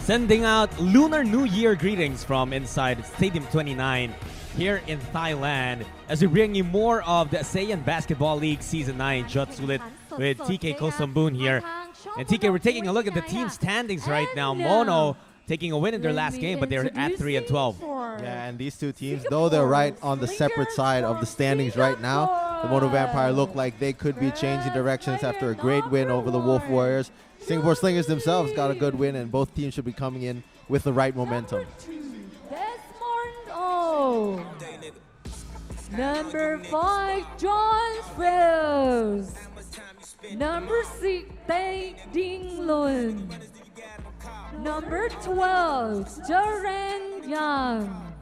Sending out Lunar New Year greetings from inside Stadium 29 here in Thailand as we bring you more of the ASEAN Basketball League Season 9 Jut Sulit with TK Kosambun here. And TK, we're taking a look at the team standings right now. Mono taking a win in their last game, but they're at 3-12. Yeah, and these two teams, though they're right on the separate side of the standings right now, the Mono Vampire look like they could be changing directions after a great win over the Wolf Warriors. Singapore Slingers themselves got a good win, and both teams should be coming in with the right momentum. Number 5, John Wells. Number 6, Tae Ding Lun. Number 12, Jaren Young.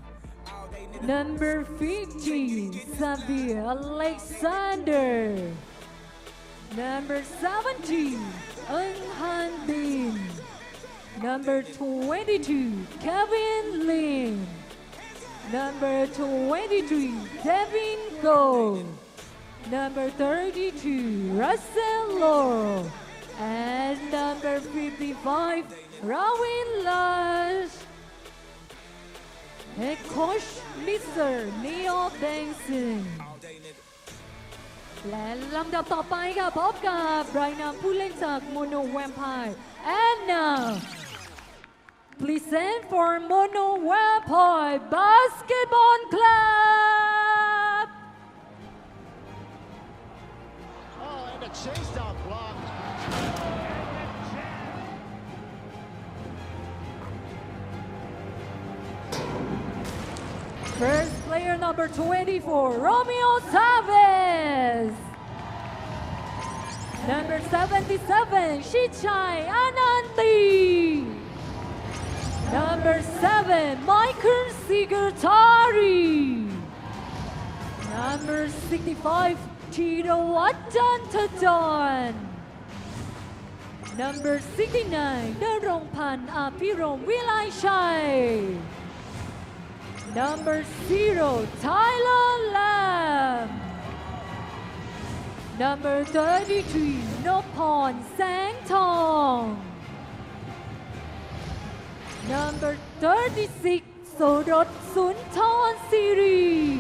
Number 15, Xavier Alexander. Number 17, Eun Han Bin. Number 22, Kevin Lin. Number 23, Devin Go. Number 32, Russell Law. And number 55, Rawin Lush. Head coach Mr. Neil Benson. และลำดับต่อไปค่ะพบกับรายนามผู้เล่นจาก Mono Vampire and now present for Mono Vampire Basketball Club. Oh, and a chase down block. First player number 24, Romeo Chavez. Number 77, Shichai Ananti. Number 7, Michael Sigertari. Number 65, Tito Wajantajon. Number 69, Narongpan Apirom Wilai. Number 0, Tyler Lam. Number 33, Nopon Sangtong. Number 36, Sorot Sunton Siri.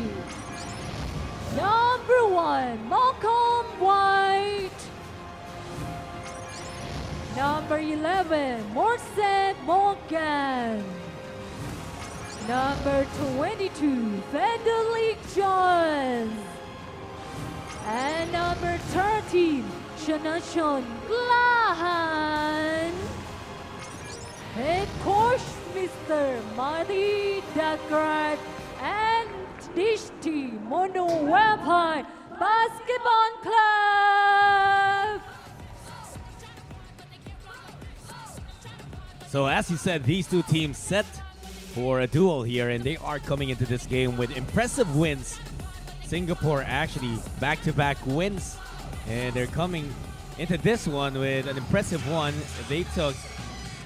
Number 1, Malcolm White. Number 11, Morset Morgan. Number 22, Federic Jones. And number 13, Shanashon Glahan. Head coach Mr. Marty Dagrat and this team, Mono Vampire Basketball Club. So as you said, these two teams set for a duel here, and they are coming into this game with impressive wins. Singapore actually back-to-back wins, and they're coming into this one with an impressive one they took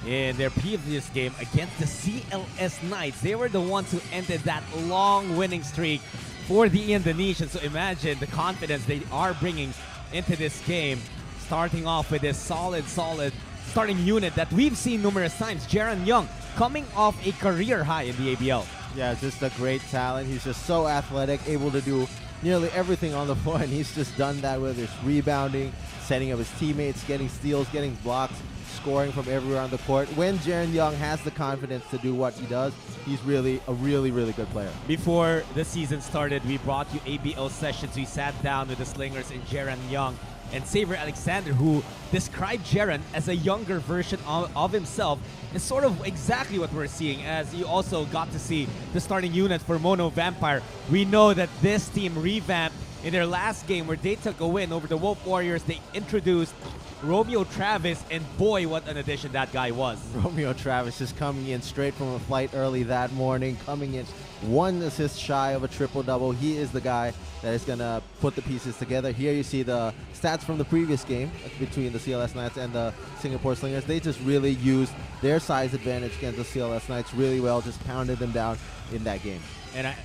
in their previous game against the CLS Knights. They were the ones who ended that long winning streak for the Indonesians. So imagine the confidence they are bringing into this game, starting off with this solid starting unit that we've seen numerous times. Jaron Young coming off a career high in the ABL. Yeah, just a great talent. He's just so athletic, able to do nearly everything on the floor, and he's just done that with his rebounding, setting up his teammates, getting steals, getting blocks, scoring from everywhere on the court. When Jaron Young has the confidence to do what he does, he's really a really good player. Before the season started, we brought you ABL sessions. We sat down with the Slingers and Jaron Young and Xavier Alexander, who described Jaron as a younger version of himself. It's sort of exactly what we're seeing, as you also got to see the starting unit for Mono Vampire. We know that this team revamped in their last game where they took a win over the Wolf Warriors. They introduced Romeo Travis, and boy, what an addition that guy was. Romeo Travis is coming in straight from a flight early that morning, coming in 1 assist shy of a triple-double. He is the guy that is going to put the pieces together. Here you see the stats from the previous game between the CLS Knights and the Singapore Slingers. They just really used their size advantage against the CLS Knights really well, just pounded them down in that game. And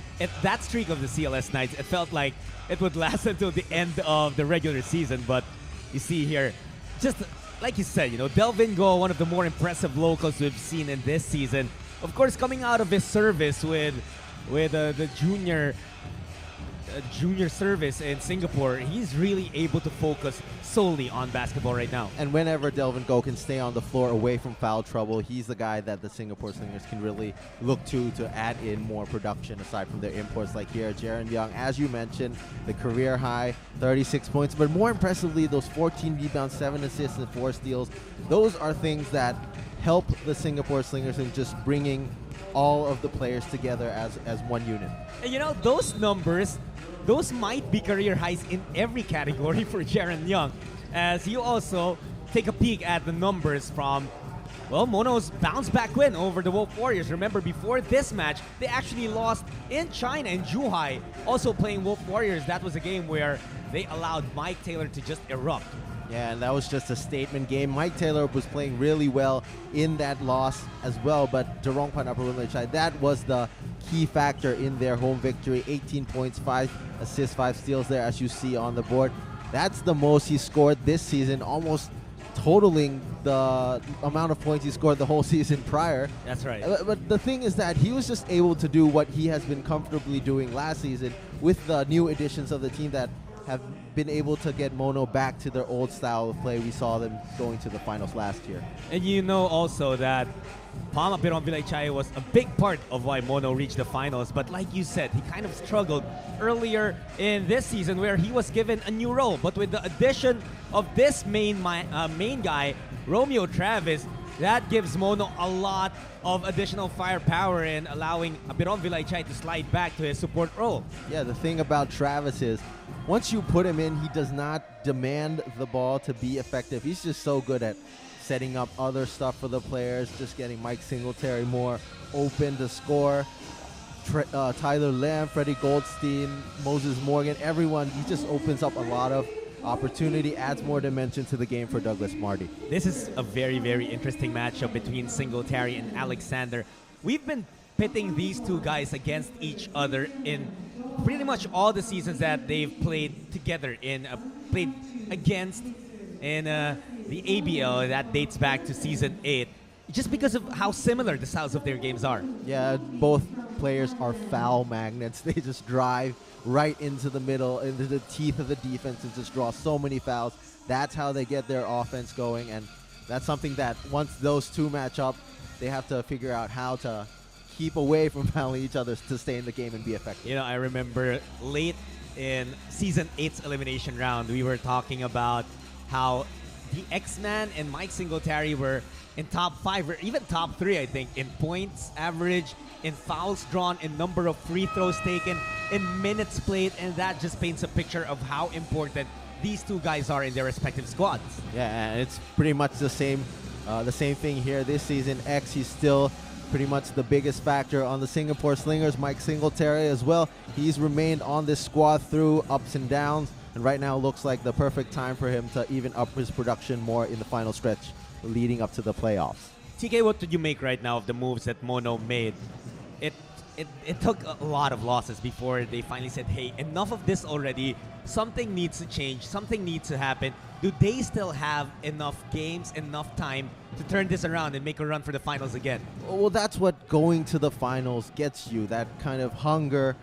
that streak of the CLS Knights, it felt like it would last until the end of the regular season, but you see here, just like you said, Delvin Go, one of the more impressive locals we've seen in this season. Of course, coming out of his service with the junior service in Singapore, he's really able to focus solely on basketball right now. And whenever Delvin Go can stay on the floor away from foul trouble, he's the guy that the Singapore Slingers can really look to add in more production aside from their imports like here. Jaron Young, as you mentioned, the career high, 36 points, but more impressively, those 14 rebounds, 7 assists, and 4 steals. Those are things that help the Singapore Slingers in just bringing all of the players together as one unit. And those numbers, those might be career highs in every category for Jaron Young, as you also take a peek at the numbers from, Mono's bounce back win over the Wolf Warriors. Remember, before this match, they actually lost in China, in Zhuhai, also playing Wolf Warriors. That was a game where they allowed Mike Taylor to just erupt. Yeah, and that was just a statement game. Mike Taylor was playing really well in that loss as well, but Jurong Panapurumachai, that was the key factor in their home victory. 18 points, 5 assists, 5 steals there, as you see on the board. That's the most he scored this season, almost totaling the amount of points he scored the whole season prior. That's right. But the thing is that he was just able to do what he has been comfortably doing last season with the new additions of the team that have been able to get Mono back to their old style of play. We saw them going to the finals last year. And also that Palma Piron Vilaychay was a big part of why Mono reached the finals. But like you said, he kind of struggled earlier in this season where he was given a new role. But with the addition of this main guy, Romeo Travis, that gives Mono a lot of additional firepower in allowing Piron Vilaychay to slide back to his support role. Yeah, the thing about Travis is once you put him in, he does not demand the ball to be effective. He's just so good at setting up other stuff for the players, just getting Mike Singletary more open to score. Tyler Lamb, Freddie Goldstein, Moses Morgan, everyone, he just opens up a lot of opportunity, adds more dimension to the game for Douglas Marty. This is a very, very interesting matchup between Singletary and Alexander. We've been pitting these two guys against each other in pretty much all the seasons that they've played together played against in the ABL that dates back to season 8, just because of how similar the styles of their games are. Yeah, both players are foul magnets. They just drive right into the middle, into the teeth of the defense, and just draw so many fouls. That's how they get their offense going, and that's something that once those two match up, they have to figure out how to keep away from fouling each other to stay in the game and be effective. I remember late in season 8's elimination round, we were talking about how the X-Man and Mike Singletary were in top 5 or even top 3, I think, in points average, in fouls drawn, in number of free throws taken, in minutes played, and that just paints a picture of how important these two guys are in their respective squads. Yeah, and it's pretty much the same thing here this season. X, he's still pretty much the biggest factor on the Singapore Slingers. Mike Singletary as well. He's remained on this squad through ups and downs, and right now looks like the perfect time for him to even up his production more in the final stretch leading up to the playoffs. TK, what did you make right now of the moves that Mono made? It took a lot of losses before they finally said, hey, enough of this already. Something needs to change. Something needs to happen. Do they still have enough games, enough time to turn this around and make a run for the finals again? Well, that's what going to the finals gets you, that kind of hunger,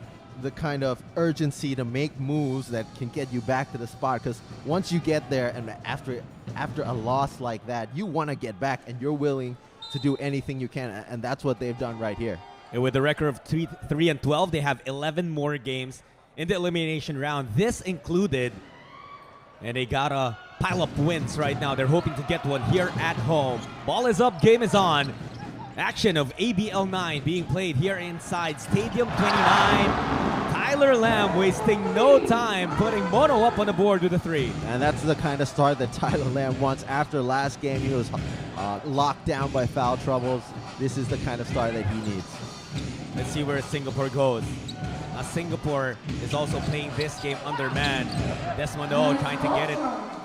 the kind of urgency to make moves that can get you back to the spot. Because once you get there and after a loss like that, you want to get back and you're willing to do anything you can. And that's what they've done right here. And with a record of 3-12, they have 11 more games in the elimination round, this included. And they got a pile up wins right now. They're hoping to get one here at home. Ball is up, game is on. Action of ABL 9 being played here inside Stadium 29. Tyler Lamb wasting no time, putting Mono up on the board with a 3. And that's the kind of start that Tyler Lamb wants. After last game, he was locked down by foul troubles. This is the kind of start that he needs. Let's see where Singapore goes. Singapore is also playing this game under man. Desmondo trying to get it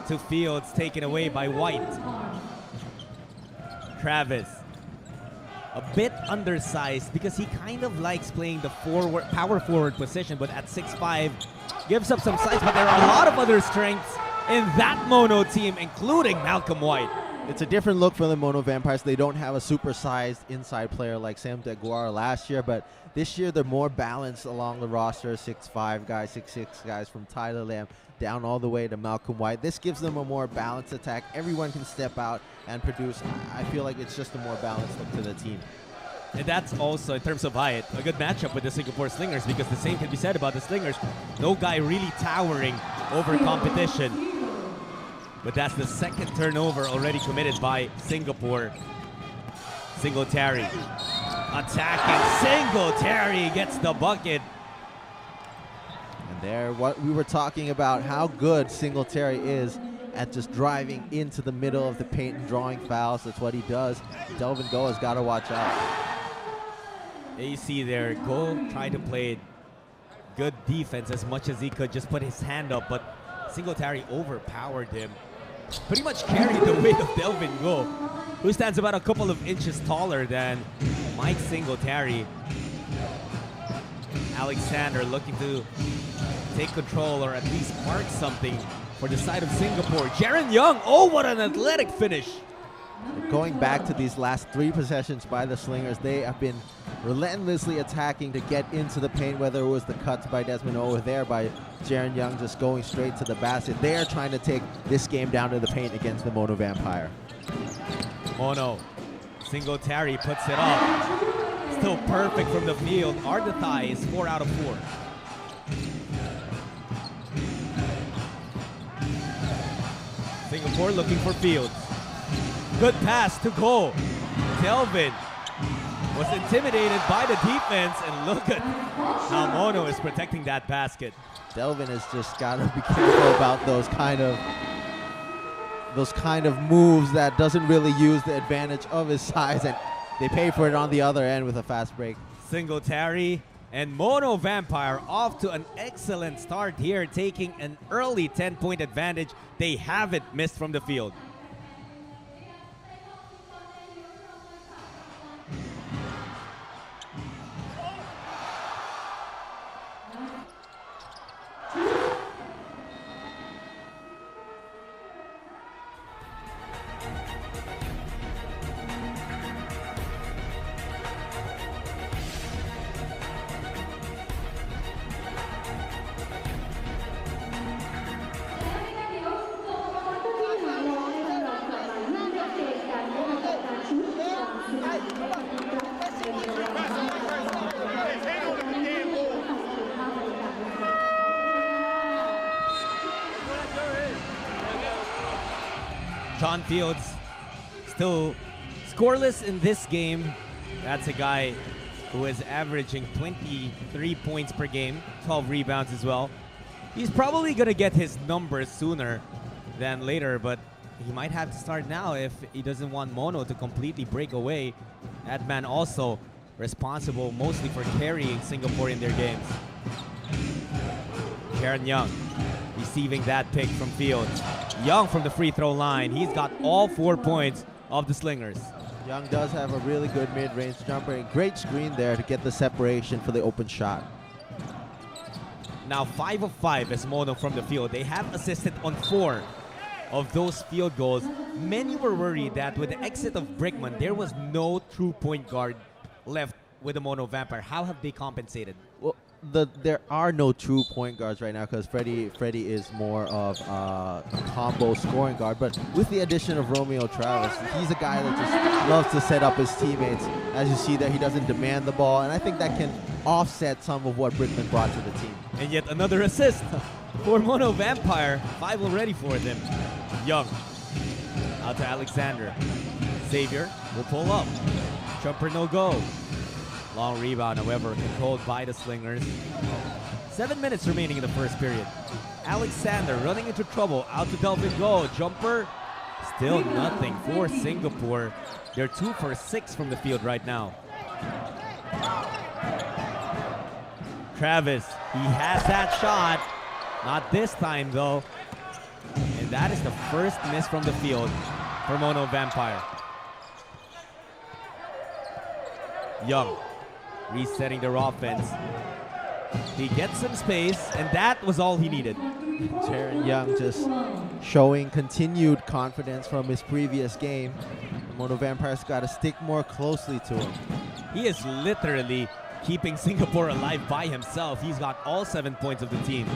to Fields, taken away by White. Travis, a bit undersized because he kind of likes playing the power forward position, but at 6'5", gives up some size, but there are a lot of other strengths in that Mono team, including Malcolm White. It's a different look for the Mono Vampires. They don't have a super-sized inside player like Sam Deguara last year, but this year they're more balanced along the roster. 6'5 guys, 6'6 guys from Tyler Lam down all the way to Malcolm White. This gives them a more balanced attack. Everyone can step out and produce. I feel like it's just a more balanced look to the team. And that's also, in terms of height, a good matchup with the Singapore Slingers, because the same can be said about the Slingers. No guy really towering over competition. But that's the second turnover already committed by Singapore. Singletary attacking. Singletary gets the bucket. And there, what we were talking about, how good Singletary is at just driving into the middle of the paint and drawing fouls. That's what he does. Delvin Go has got to watch out. You see there, Go tried to play good defense as much as he could, just put his hand up, but Singletary overpowered him. Pretty much carried the weight of Delvin Go, who stands about a couple of inches taller than Mike Singletary. Alexander looking to take control or at least mark something for the side of Singapore. Jaren Young, oh, what an athletic finish. Going back to these last 3 possessions by the Slingers, they have been relentlessly attacking to get into the paint, whether it was the cuts by Desmond over there by Jaren Young just going straight to the basket. They are trying to take this game down to the paint against the Mono Vampire. Mono, Singletary puts it up. Still perfect from the field. Ardathai is 4 out of 4. Singapore looking for Fields. Good pass to Go. Delvin was intimidated by the defense, and look at how Mono is protecting that basket. Delvin has just got to be careful about those kind of moves that doesn't really use the advantage of his size, and they pay for it on the other end with a fast break. Singletary and Mono Vampire off to an excellent start here, taking an early 10-point advantage. They haven't missed from the field. John Fields still scoreless in this game. That's a guy who is averaging 23 points per game, 12 rebounds as well. He's probably going to get his numbers sooner than later, but he might have to start now if he doesn't want Mono to completely break away. That man also responsible mostly for carrying Singapore in their games. Jaren Young receiving that pick from Fields. Young from the free throw line. He's got all 4 points of the Slingers. Young does have a really good mid-range jumper and great screen there to get the separation for the open shot. Now 5 of 5 as Mono from the field. They have assisted on 4 of those field goals. Many were worried that with the exit of Brickman, there was no true point guard left with the Mono Vampire. How have they compensated? Well, there are no true point guards right now because Freddie is more of a combo scoring guard. But with the addition of Romeo Travis, he's a guy that just loves to set up his teammates. As you see that he doesn't demand the ball, and I think that can offset some of what Brickman brought to the team. And yet another assist for Mono Vampire. 5 already for them. Young out to Alexander. Xavier will pull up. Jumper no go. Long rebound, however, controlled by the Slingers. 7 minutes remaining in the first period. Alexander running into trouble. Out to Delvin Go. Jumper. Still nothing for Singapore. They're 2 for 6 from the field right now. Travis, he has that shot. Not this time, though. And that is the first miss from the field for Mono Vampire. Young resetting their offense. He gets some space, and that was all he needed. Jaren Young just showing continued confidence from his previous game. The Mono Vampires got to stick more closely to him. He is literally keeping Singapore alive by himself. He's got all 7 points of the team.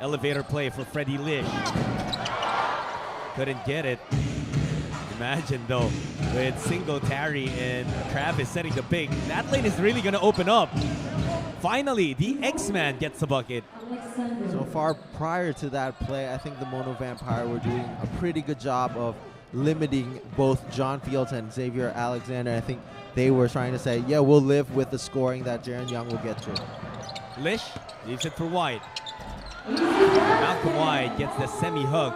Elevator play for Freddie Lish. Couldn't get it. Imagine though, with Singletary and Travis setting the pick, that lane is really gonna open up. Finally, the X-Man gets the bucket. So far, prior to that play, I think the Mono Vampire were doing a pretty good job of limiting both John Fields and Xavier Alexander. I think they were trying to say, yeah, we'll live with the scoring that Jaren Young will get to. Lish leaves it for White. Malcolm White gets the semi-hook.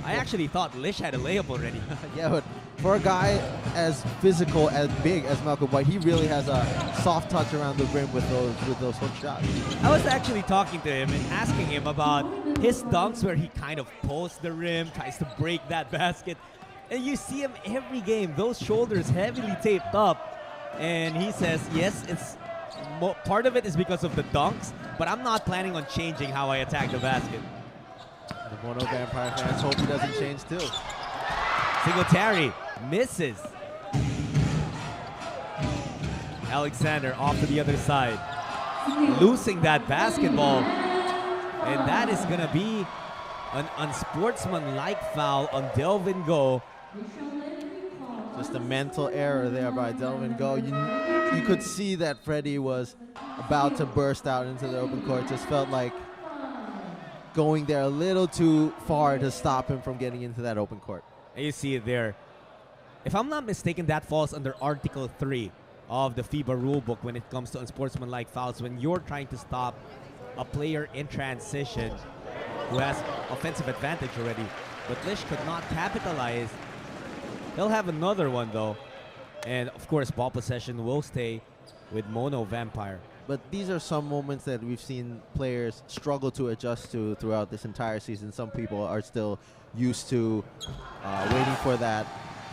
I actually thought Lish had a layup already. Yeah, but for a guy as physical, as big as Malcolm White, he really has a soft touch around the rim with those hook shots. I was actually talking to him and asking him about his dunks where he kind of pulls the rim, tries to break that basket. And you see him every game, those shoulders heavily taped up. And he says, yes, it's part of it is because of the dunks, but I'm not planning on changing how I attack the basket. The Mono Vampire fans hope he doesn't change too. Singletary misses. Alexander off to the other side, losing that basketball. And that is going to be an unsportsmanlike foul on Delvin Go. Just a mental error there by Delvin Go. You could see that Freddie was about to burst out into the open court. Just felt like going there a little too far to stop him from getting into that open court. And you see it there. If I'm not mistaken, that falls under Article 3 of the FIBA rulebook when it comes to unsportsmanlike fouls. When you're trying to stop a player in transition who has offensive advantage already. But Lish could not capitalize. He'll have another one though. And of course, ball possession will stay with Mono Vampire. But these are some moments that we've seen players struggle to adjust to throughout this entire season. Some people are still used to waiting for that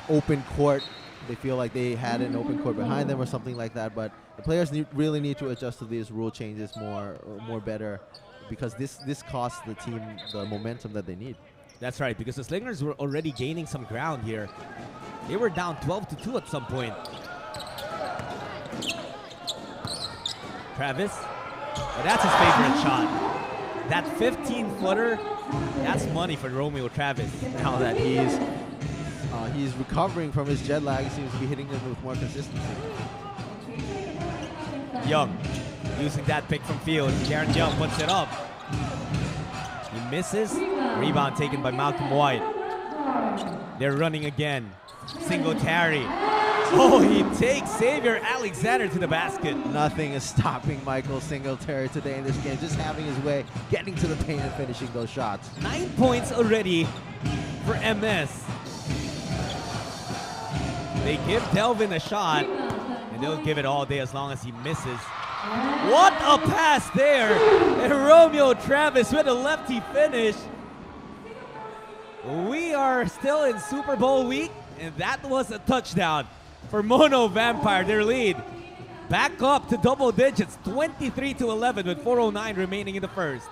open court. They feel like they had an open court behind them or something like that. But the players really need to adjust to these rule changes more better, because this costs the team the momentum that they need. That's right, because the Slingers were already gaining some ground here. They were down 12-2 at some point. Travis, that's his favorite shot. That 15-footer, that's money for Romeo Travis. Now that he's recovering from his jet lag, he seems to be hitting them with more consistency. Young using that pick from field. Jaren Young puts it up. He misses. Rebound taken by Malcolm White. They're running again. Singletary. Oh, he takes Xavier Alexander to the basket. Nothing is stopping Michael Singletary today in this game. Just having his way, getting to the paint and finishing those shots. 9 points already for MS. They give Delvin a shot, and they'll give it all day as long as he misses. What a pass there! And Romeo Travis with a lefty finish. We are still in Super Bowl week, and that was a touchdown for Mono Vampire. Their lead back up to double digits, 23-11 with 4:09 remaining in the first.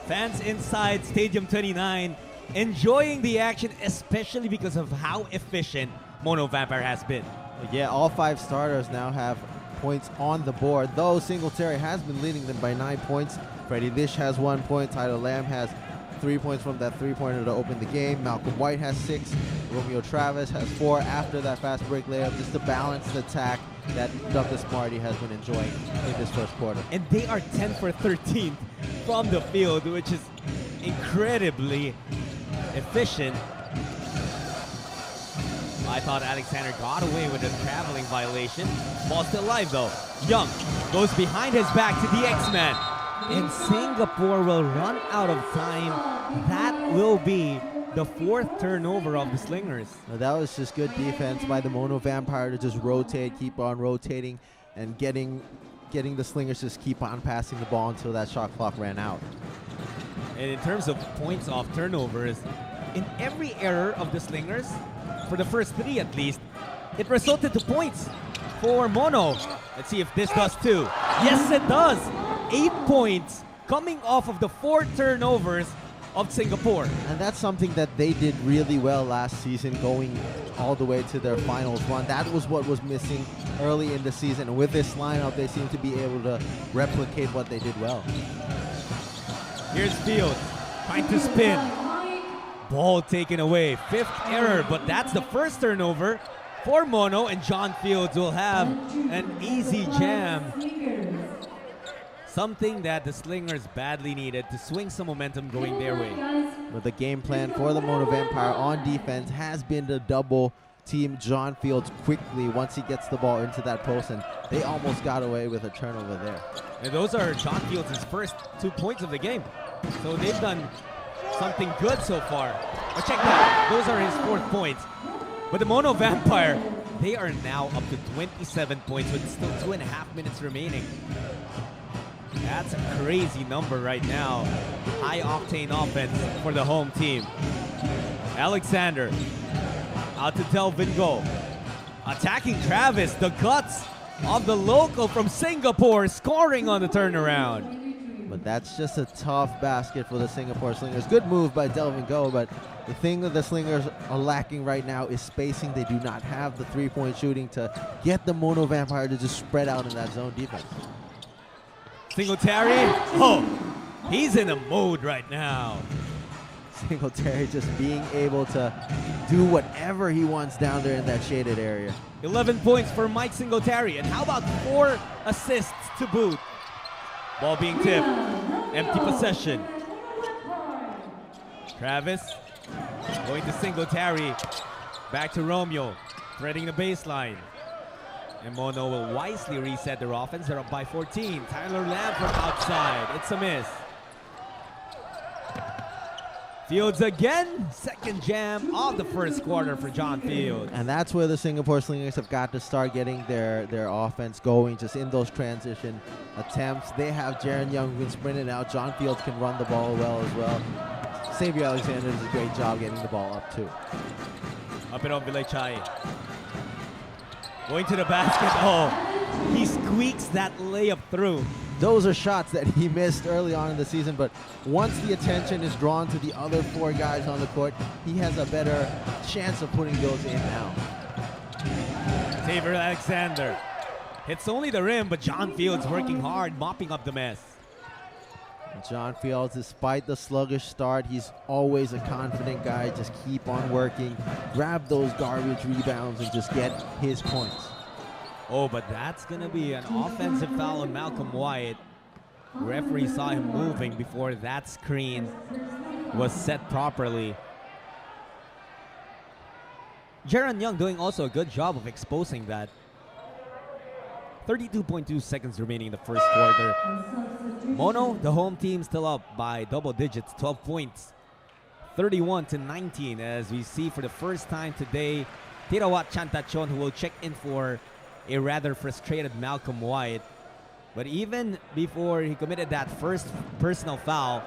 Fans inside Stadium 29 enjoying the action, especially because of how efficient Mono Vampire has been. Yeah, all 5 starters now have points on the board, though Singletary has been leading them by 9 points Freddie Lish has 1 point. Tyler Lamb has 3 points from that three-pointer to open the game. Malcolm White has 6. Romeo Travis has 4 after that fast break layup, just to balance the attack that Douglas Marty has been enjoying in this first quarter. And they are 10 for 13 from the field, which is incredibly efficient. I thought Alexander got away with a traveling violation. Ball still alive though. Young goes behind his back to the X-Man. And Singapore will run out of time. That will be the 4th turnover of the Slingers. Now that was just good defense by the Mono Vampire to just rotate, keep on rotating, and getting the Slingers just keep on passing the ball until that shot clock ran out. And in terms of points off turnovers, in every error of the Slingers, for the first 3 at least, it resulted to points for Mono. Let's see if this does too. Yes, it does. 8 points coming off of the 4 turnovers of Singapore. And that's something that they did really well last season, going all the way to their finals run. That was what was missing early in the season. And with this lineup, they seem to be able to replicate what they did well. Here's Field trying to spin. Ball taken away. 5th error, but that's the first turnover for Mono, and John Fields will have an easy jam. Something that the Slingers badly needed to swing some momentum going their way. But the game plan for the Mono Vampire on defense has been to double team John Fields quickly once he gets the ball into that post, and they almost got away with a turnover there. And those are John Fields' first 2 points of the game. So they've done something good so far. But check that, those are his 4th points. But the Mono Vampire, they are now up to 27 points with still 2.5 minutes remaining. That's a crazy number right now. High octane offense for the home team. Alexander out to Delvin Go. Attacking Travis, the guts of the local from Singapore, scoring on the turnaround. But that's just a tough basket for the Singapore Slingers. Good move by Delvin Go, but the thing that the Slingers are lacking right now is spacing. They do not have the three-point shooting to get the Mono Vampire to just spread out in that zone defense. Singletary, oh, he's in a mode right now. Singletary just being able to do whatever he wants down there in that shaded area. 11 points for Mike Singletary, and how about 4 assists to boot? Ball being tipped, empty possession. Travis going to Singletary, back to Romeo, threading the baseline. And Mono will wisely reset their offense. They're up by 14. Tyler Lamb from outside. It's a miss. Fields again. Second jam of the first quarter for John Fields. And that's where the Singapore Slingers have got to start getting their offense going, just in those transition attempts. They have Jaron Young who can sprint it out. John Fields can run the ball well as well. Xavier Alexander does a great job getting the ball up too. Up and on Vilachai. Going to the basket. Oh, he squeaks that layup through. Those are shots that he missed early on in the season, but once the attention is drawn to the other 4 guys on the court, he has a better chance of putting those in now. Xavier Alexander hits only the rim, but John Fields working hard, mopping up the mess. John Fields, despite the sluggish start, he's always a confident guy. Just keep on working, grab those garbage rebounds, and just get his points. Oh, but that's going to be an offensive foul on Malcolm White. Referee saw him moving before that screen was set properly. Jaron Young doing also a good job of exposing that. 32.2 seconds remaining in the first quarter. Mono, the home team, still up by double digits, 12 points. 31-19, as we see for the first time today, Tirawat Chantachon, who will check in for a rather frustrated Malcolm White. But even before he committed that first personal foul,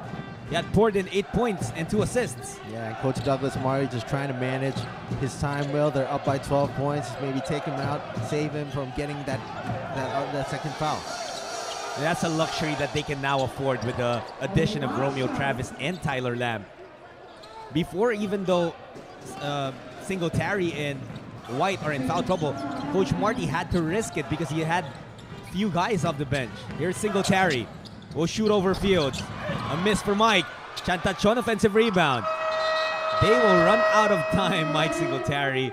he had poured in 8 points and 2 assists. Yeah, and Coach Douglas Marty just trying to manage his time well. They're up by 12 points. Maybe take him out, save him from getting that second foul. That's a luxury that they can now afford with the addition of Romeo Travis and Tyler Lamb. Before, even though Singletary and White are in foul trouble, Coach Marty had to risk it because he had few guys off the bench. Here's Singletary. will shoot over Fields. A miss for Mike. Chantachon offensive rebound. They will run out of time, Mike Singletary.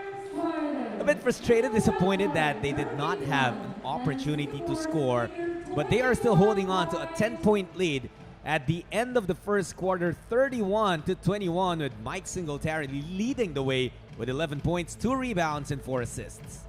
A bit frustrated, disappointed that they did not have an opportunity to score, but they are still holding on to a 10-point lead at the end of the first quarter, 31-21, with Mike Singletary leading the way with 11 points, 2 rebounds, and 4 assists.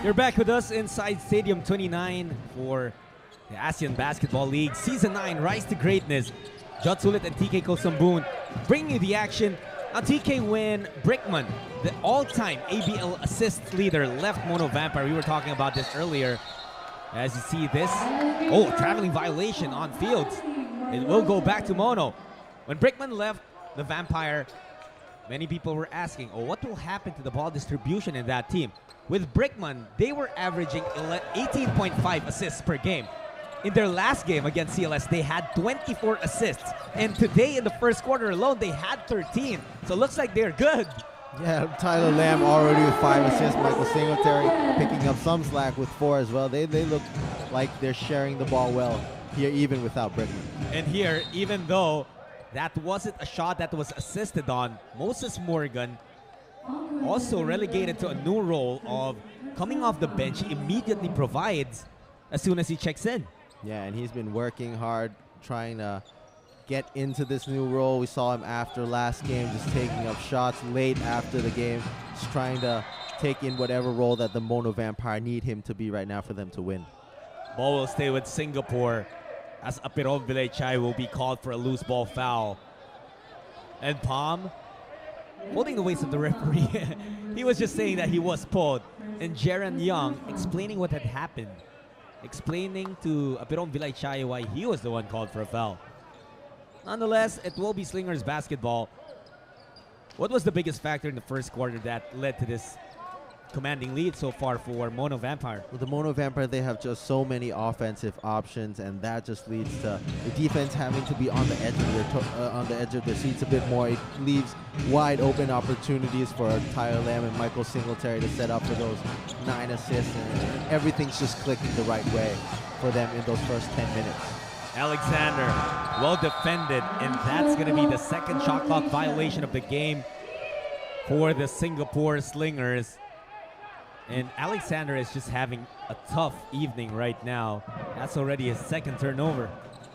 You're back with us inside Stadium 29 for the ASEAN Basketball League Season 9 Rise to Greatness. Jotsulit and TK Kosambun bringing you the action. On TK win, Brickman, the all-time ABL assist leader, left Mono Vampire. We were talking about this earlier. As you see this, traveling violation on Fields. It will go back to Mono. When Brickman left the Vampire, many people were asking, what will happen to the ball distribution in that team? With Brickman, they were averaging 18.5 assists per game. In their last game against CLS, they had 24 assists. And today, in the first quarter alone, they had 13. So it looks like they're good. Yeah, Tyler Lamb already with 5 assists. Michael Singletary picking up some slack with 4 as well. They look like they're sharing the ball well here, even without Brickman. And here, even though that wasn't a shot that was assisted on, Moses Morgan also relegated to a new role of coming off the bench. He immediately provides as soon as he checks in. Yeah, and he's been working hard, trying to get into this new role. We saw him after last game just taking up shots late after the game, just trying to take in whatever role that the Mono Vampire need him to be right now for them to win. Ball will stay with Singapore as Apirov Vilaychay will be called for a loose ball foul. And Palm holding the waist of the referee. He was just saying that he was pulled. And Jaron Young explaining what had happened. Explaining to Apirov Vilaychay why he was the one called for a foul. Nonetheless, it will be Slingers basketball. What was the biggest factor in the first quarter that led to this commanding lead so far for Mono Vampire? With the Mono Vampire, they have just so many offensive options, and that just leads to the defense having to be on the edge of their seats a bit more. It leaves wide open opportunities for Tyler Lamb and Michael Singletary to set up for those 9 assists, and everything's just clicking the right way for them in those first 10 minutes. Alexander, well defended, and that's going to be the second shot clock violation of the game for the Singapore Slingers. And Alexander is just having a tough evening right now. That's already his second turnover.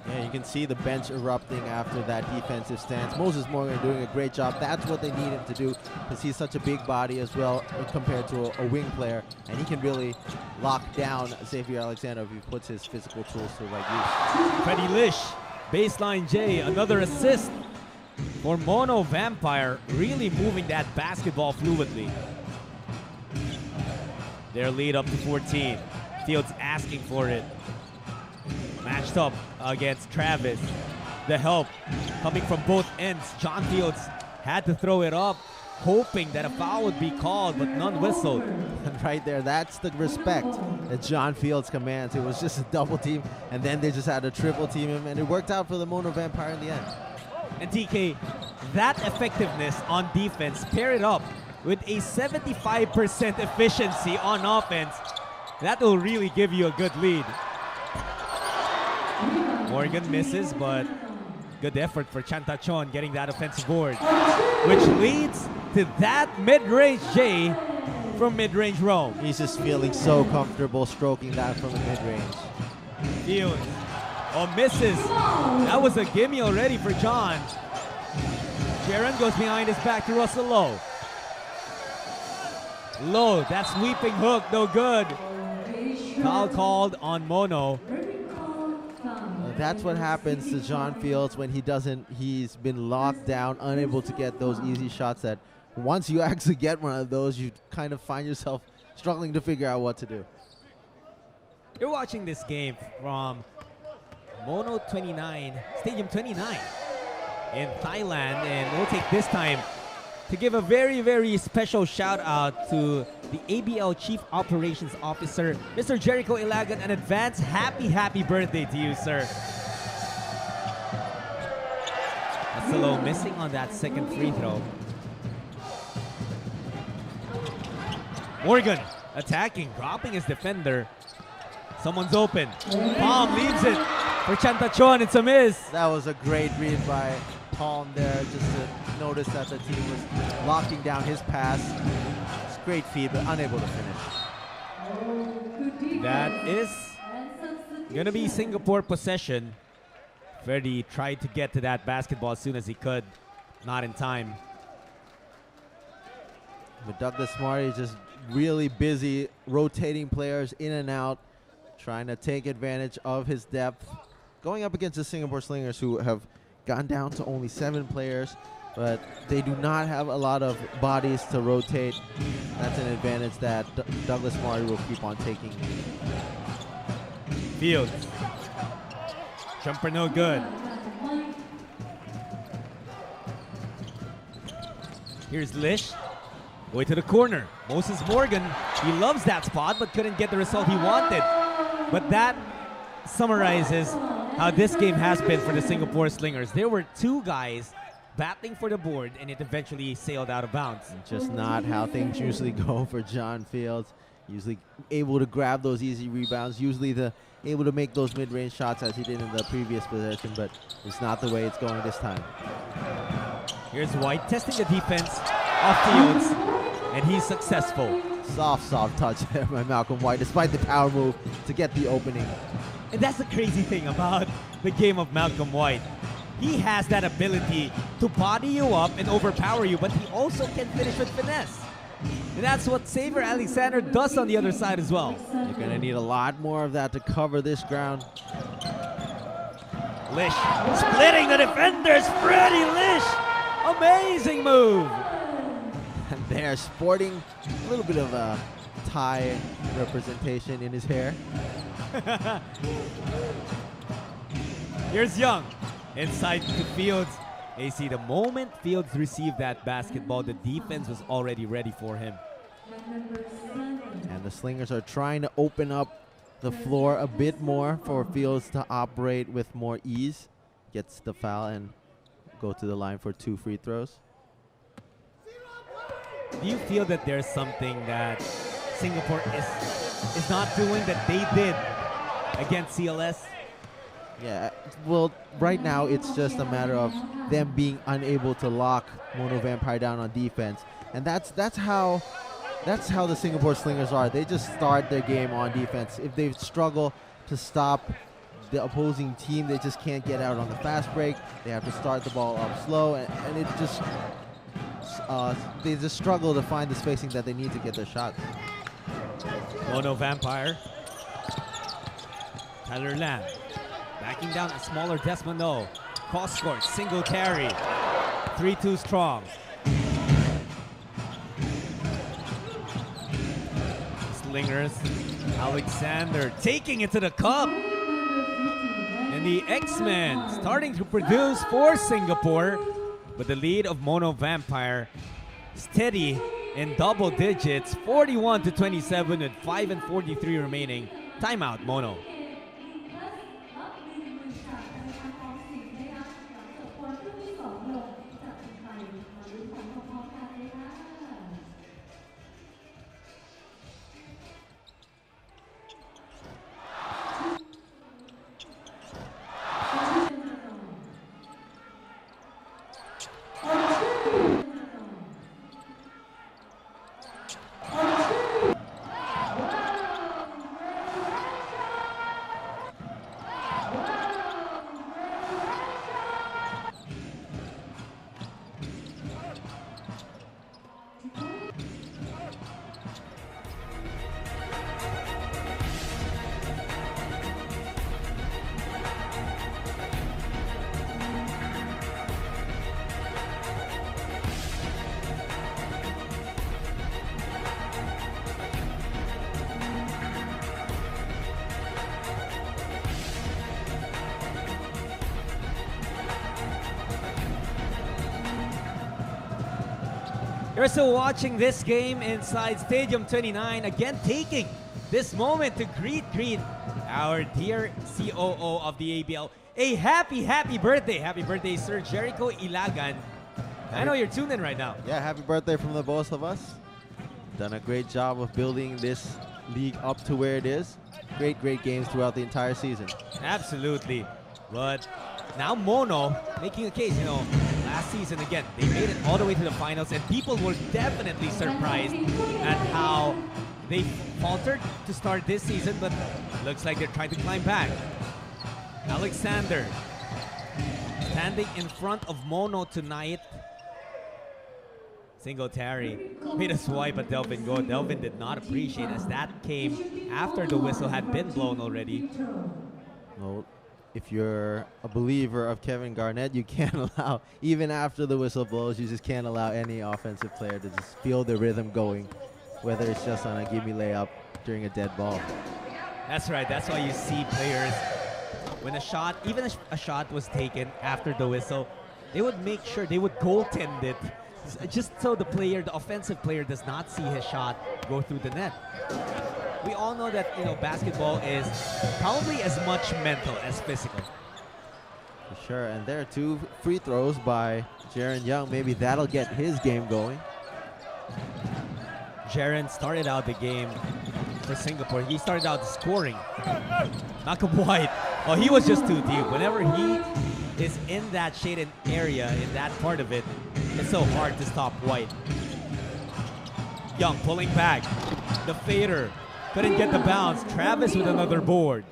Yeah, you can see the bench erupting after that defensive stance. Moses Morgan doing a great job. That's what they need him to do, because he's such a big body as well compared to a wing player, and he can really lock down Xavier Alexander if he puts his physical tools to the right use. Freddie Lish, baseline J, another assist for Mono Vampire, really moving that basketball fluidly. Their lead up to 14. Fields asking for it. Matched up against Travis. The help coming from both ends. John Fields had to throw it up, hoping that a foul would be called, but none whistled. And right there, that's the respect that John Fields commands. It was just a double team, and then they just had to triple team him, and it worked out for the Mono Vampire in the end. And TK, that effectiveness on defense, pair it up with a 75% efficiency on offense, that will really give you a good lead. Morgan misses, but good effort for Chantachon getting that offensive board, which leads to that mid-range J from mid-range Rome. He's just feeling so comfortable stroking that from the mid-range. Fields, oh, misses. That was a gimme already for John. Jaron goes behind his back to Russell Lowe. Lowe, that sweeping hook, no good. Foul called on Mono. That's what happens to John Fields when he's been locked down, unable to get those easy shots that once you actually get one of those, you kind of find yourself struggling to figure out what to do. You're watching this game from Mono 29, Stadium 29 in Thailand, and we'll take this time to give a very, very special shout out to the ABL Chief Operations Officer, Mr. Jericho Ilagan, an advance happy birthday to you, sir. Asolo missing on that second free throw. Morgan attacking, dropping his defender. Someone's open. Palm leaves it for Chantachon. It's a miss. That was a great read by Palm there, just to notice that the team was locking down his pass. It's great feed, but unable to finish. That is gonna be Singapore possession. Freddie tried to get to that basketball as soon as he could. Not in time. But Douglas Marty just really busy rotating players in and out, trying to take advantage of his depth. Going up against the Singapore Slingers, who have gone down to only 7 players, but they do not have a lot of bodies to rotate. That's an advantage that Douglas Marty will keep on taking. Fields. Jumper no good. Here's Lish. Way to the corner. Moses Morgan, he loves that spot but couldn't get the result he wanted. But that summarizes how this game has been for the Singapore Slingers. There were 2 guys battling for the board, and it eventually sailed out of bounds. Just not how things usually go for John Fields. Usually able to grab those easy rebounds, usually able to make those mid-range shots as he did in the previous possession, but it's not the way it's going this time. Here's White testing the defense of Fields, and he's successful. Soft touch there by Malcolm White, despite the power move to get the opening. And that's the crazy thing about the game of Malcolm White. He has that ability to body you up and overpower you, but he also can finish with finesse. And that's what Xavier Alexander does on the other side as well. You're going to need a lot more of that to cover this ground. Lish splitting the defenders. Freddie Lish. Amazing move. And they're sporting a little bit of a Thai representation in his hair. Here's Young. Inside to Fields. AC, the moment Fields received that basketball, the defense was already ready for him. And the Slingers are trying to open up the floor a bit more for Fields to operate with more ease. Gets the foul and go to the line for 2 free throws. Do you feel that there's something that Singapore is not doing that they did against CLS? Yeah, well, right now it's just a matter of them being unable to lock Mono Vampire down on defense, and that's how the Singapore Slingers are. They just start their game on defense. If they struggle to stop the opposing team, they just can't get out on the fast break. They have to start the ball up slow, and it just they just struggle to find the spacing that they need to get their shots. Mono Vampire. Tyler Lamb backing down a smaller Desmond No. Cross court, single carry. 3-2 strong. Slingers. Alexander taking it to the cup. And the X-Men starting to produce for Singapore. But the lead of Mono Vampire steady in double digits. 41-27 with 5:43 remaining. Timeout, Mono. You're still watching this game inside Stadium 29. Again, taking this moment to greet our dear COO of the ABL. A happy birthday. Happy birthday, Sir Jericho Ilagan. I know you're tuned in right now. Yeah, happy birthday from the both of us. Done a great job of building this league up to where it is. Great games throughout the entire season. Absolutely. But now Mono making a case, last season again, they made it all the way to the finals and people were definitely surprised at how they faltered to start this season, but looks like they're trying to climb back. Alexander standing in front of Mono tonight. Singletary made a swipe at Delvin Go. Delvin did not appreciate as that came after the whistle had been blown already. Well, if you're a believer of Kevin Garnett, you can't allow, even after the whistle blows, you just can't allow any offensive player to just feel the rhythm going, whether it's just on a gimme layup during a dead ball. That's right. That's why you see players, when a shot, even if a shot was taken after the whistle, they would make sure they would goaltend it, just so the offensive player does not see his shot go through the net. We all know that basketball is probably as much mental as physical. For sure, and there are 2 free throws by Jaron Young. Maybe that'll get his game going. Jaron started out the game for Singapore. He started out scoring. Malcolm White, he was just too deep. Whenever he is in that shaded area, in that part of it, it's so hard to stop White. Young pulling back. The fader. Couldn't get the bounce. Travis with another board.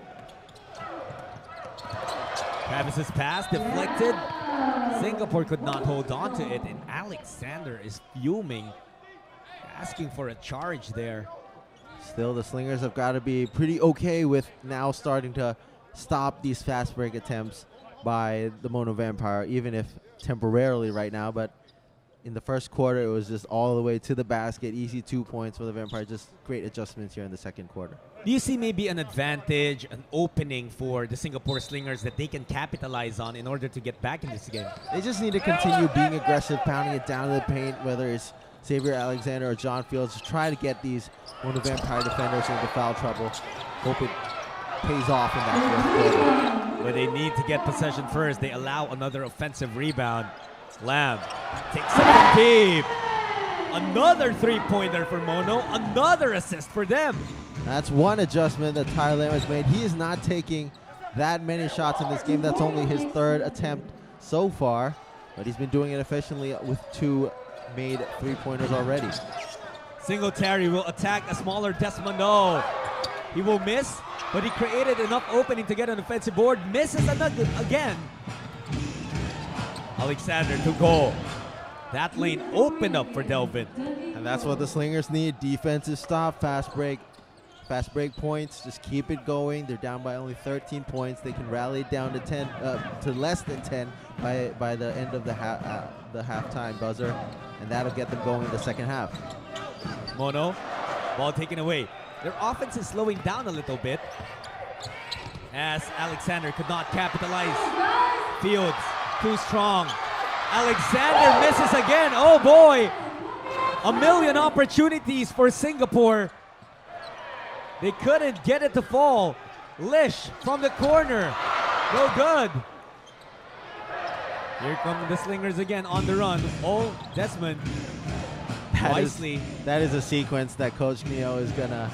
Travis's pass deflected. Singapore could not hold on to it, and Alexander is fuming, asking for a charge there. Still, the Slingers have got to be pretty okay with now starting to stop these fast break attempts by the Mono Vampire, even if temporarily right now. But in the first quarter, it was just all the way to the basket. Easy 2 points for the Vampire. Just great adjustments here in the second quarter. Do you see maybe an advantage, an opening for the Singapore Slingers that they can capitalize on in order to get back in this game? They just need to continue being aggressive, pounding it down to the paint, whether it's Xavier Alexander or John Fields, to try to get these Mono Vampire defenders into foul trouble. Hope it pays off in that fourth quarter. But they need to get possession first. They allow another offensive rebound. Lamb takes it deep. Another three-pointer for Mono. Another assist for them. That's one adjustment that Tyler Lamb has made. He is not taking that many shots in this game. That's only his 3rd attempt so far, but he's been doing it efficiently with 2 made three-pointers already. Singletary will attack a smaller Desmond. He will miss, but he created enough opening to get an offensive board. Misses another again. Alexander to goal. That lane opened up for Delvin. And that's what the Slingers need. Defensive stop, fast break points. Just keep it going. They're down by only 13 points. They can rally it down to 10, to less than 10 by the end of the halftime buzzer, and that'll get them going in the second half. Mono, ball taken away. Their offense is slowing down a little bit as Alexander could not capitalize. Fields, too strong. Alexander misses again. Oh boy! A million opportunities for Singapore. They couldn't get it to fall. Lish from the corner. No good. Here come the Slingers again on the run. Oh, Desmond. That is a sequence that Coach Neo is going to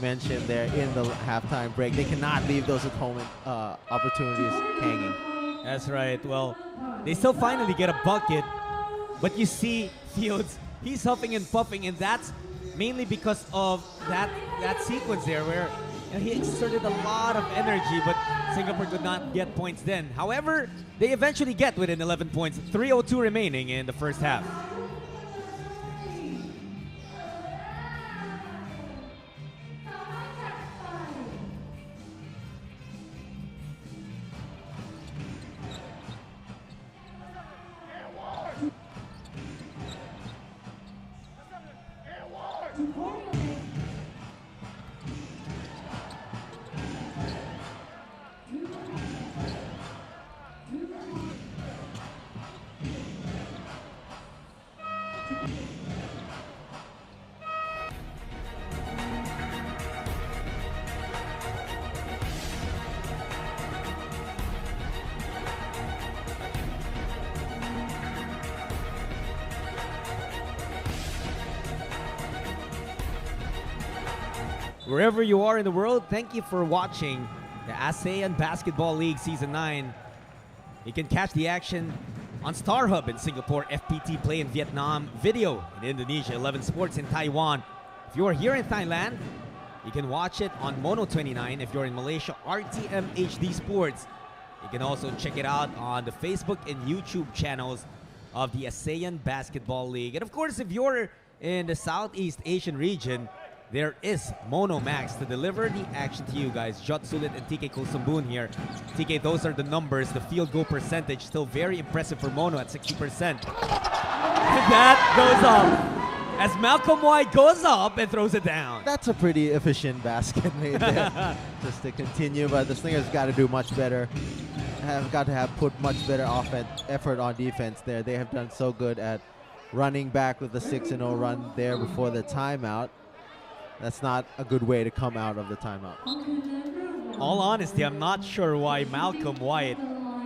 mention there in the halftime break. They cannot leave those opponent opportunities hanging. That's right. Well, they still finally get a bucket, but you see Fields, he's huffing and puffing, and that's mainly because of that sequence there where he exerted a lot of energy, but Singapore could not get points then. However, they eventually get within 11 points. 3:02 remaining in the first half. Wherever you are in the world, thank you for watching the ASEAN Basketball League Season 9. You can catch the action on StarHub in Singapore, FPT Play in Vietnam, Video in Indonesia, 11 Sports in Taiwan. If you are here in Thailand, you can watch it on Mono 29. If you're in Malaysia, RTM HD Sports. You can also check it out on the Facebook and YouTube channels of the ASEAN Basketball League. And of course, if you're in the Southeast Asian region, there is Mono Max to deliver the action to you guys. Jot Sulit and TK Kosumbun here. TK, those are the numbers. The field goal percentage still very impressive for Mono at 60%. And that goes up as Malcolm White goes up and throws it down. That's a pretty efficient basket made there. Just to continue, but the Slingers got to do much better. Have got to have put much better effort on defense there. They have done so good at running back with the 6-0 run there before the timeout. That's not a good way to come out of the timeout. All honesty, I'm not sure why Malcolm White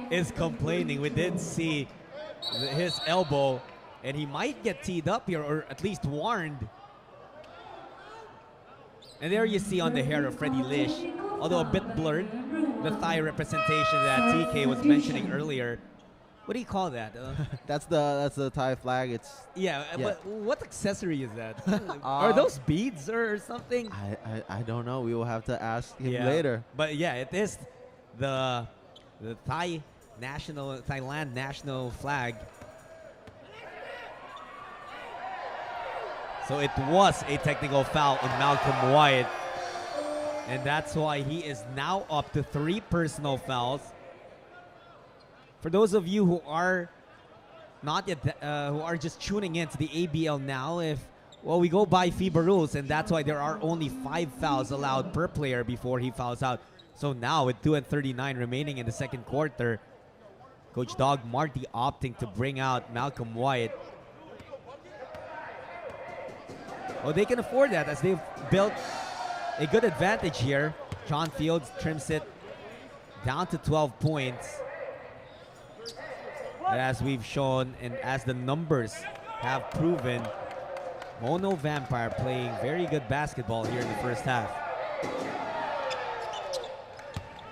is complaining. We did see his elbow, and he might get teed up here, or at least warned. And there you see on the hair of Freddie Lish, although a bit blurred, the thigh representation that TK was mentioning earlier. What do you call that? That's the Thai flag. It's but what accessory is that? Are those beads or something? I don't know. We will have to ask him later. But yeah, it is the Thailand national flag. So it was a technical foul on Malcolm White, and that's why he is now up to 3 personal fouls. For those of you who are not yet, who are just tuning in to the ABL now, we go by FIBA rules, and that's why there are only 5 fouls allowed per player before he fouls out. So now with 2:39 remaining in the second quarter, Coach Dog Marty opting to bring out Malcolm White. Well, they can afford that as they've built a good advantage here. John Fields trims it down to 12 points. As we've shown and as the numbers have proven, Mono Vampire playing very good basketball here in the first half.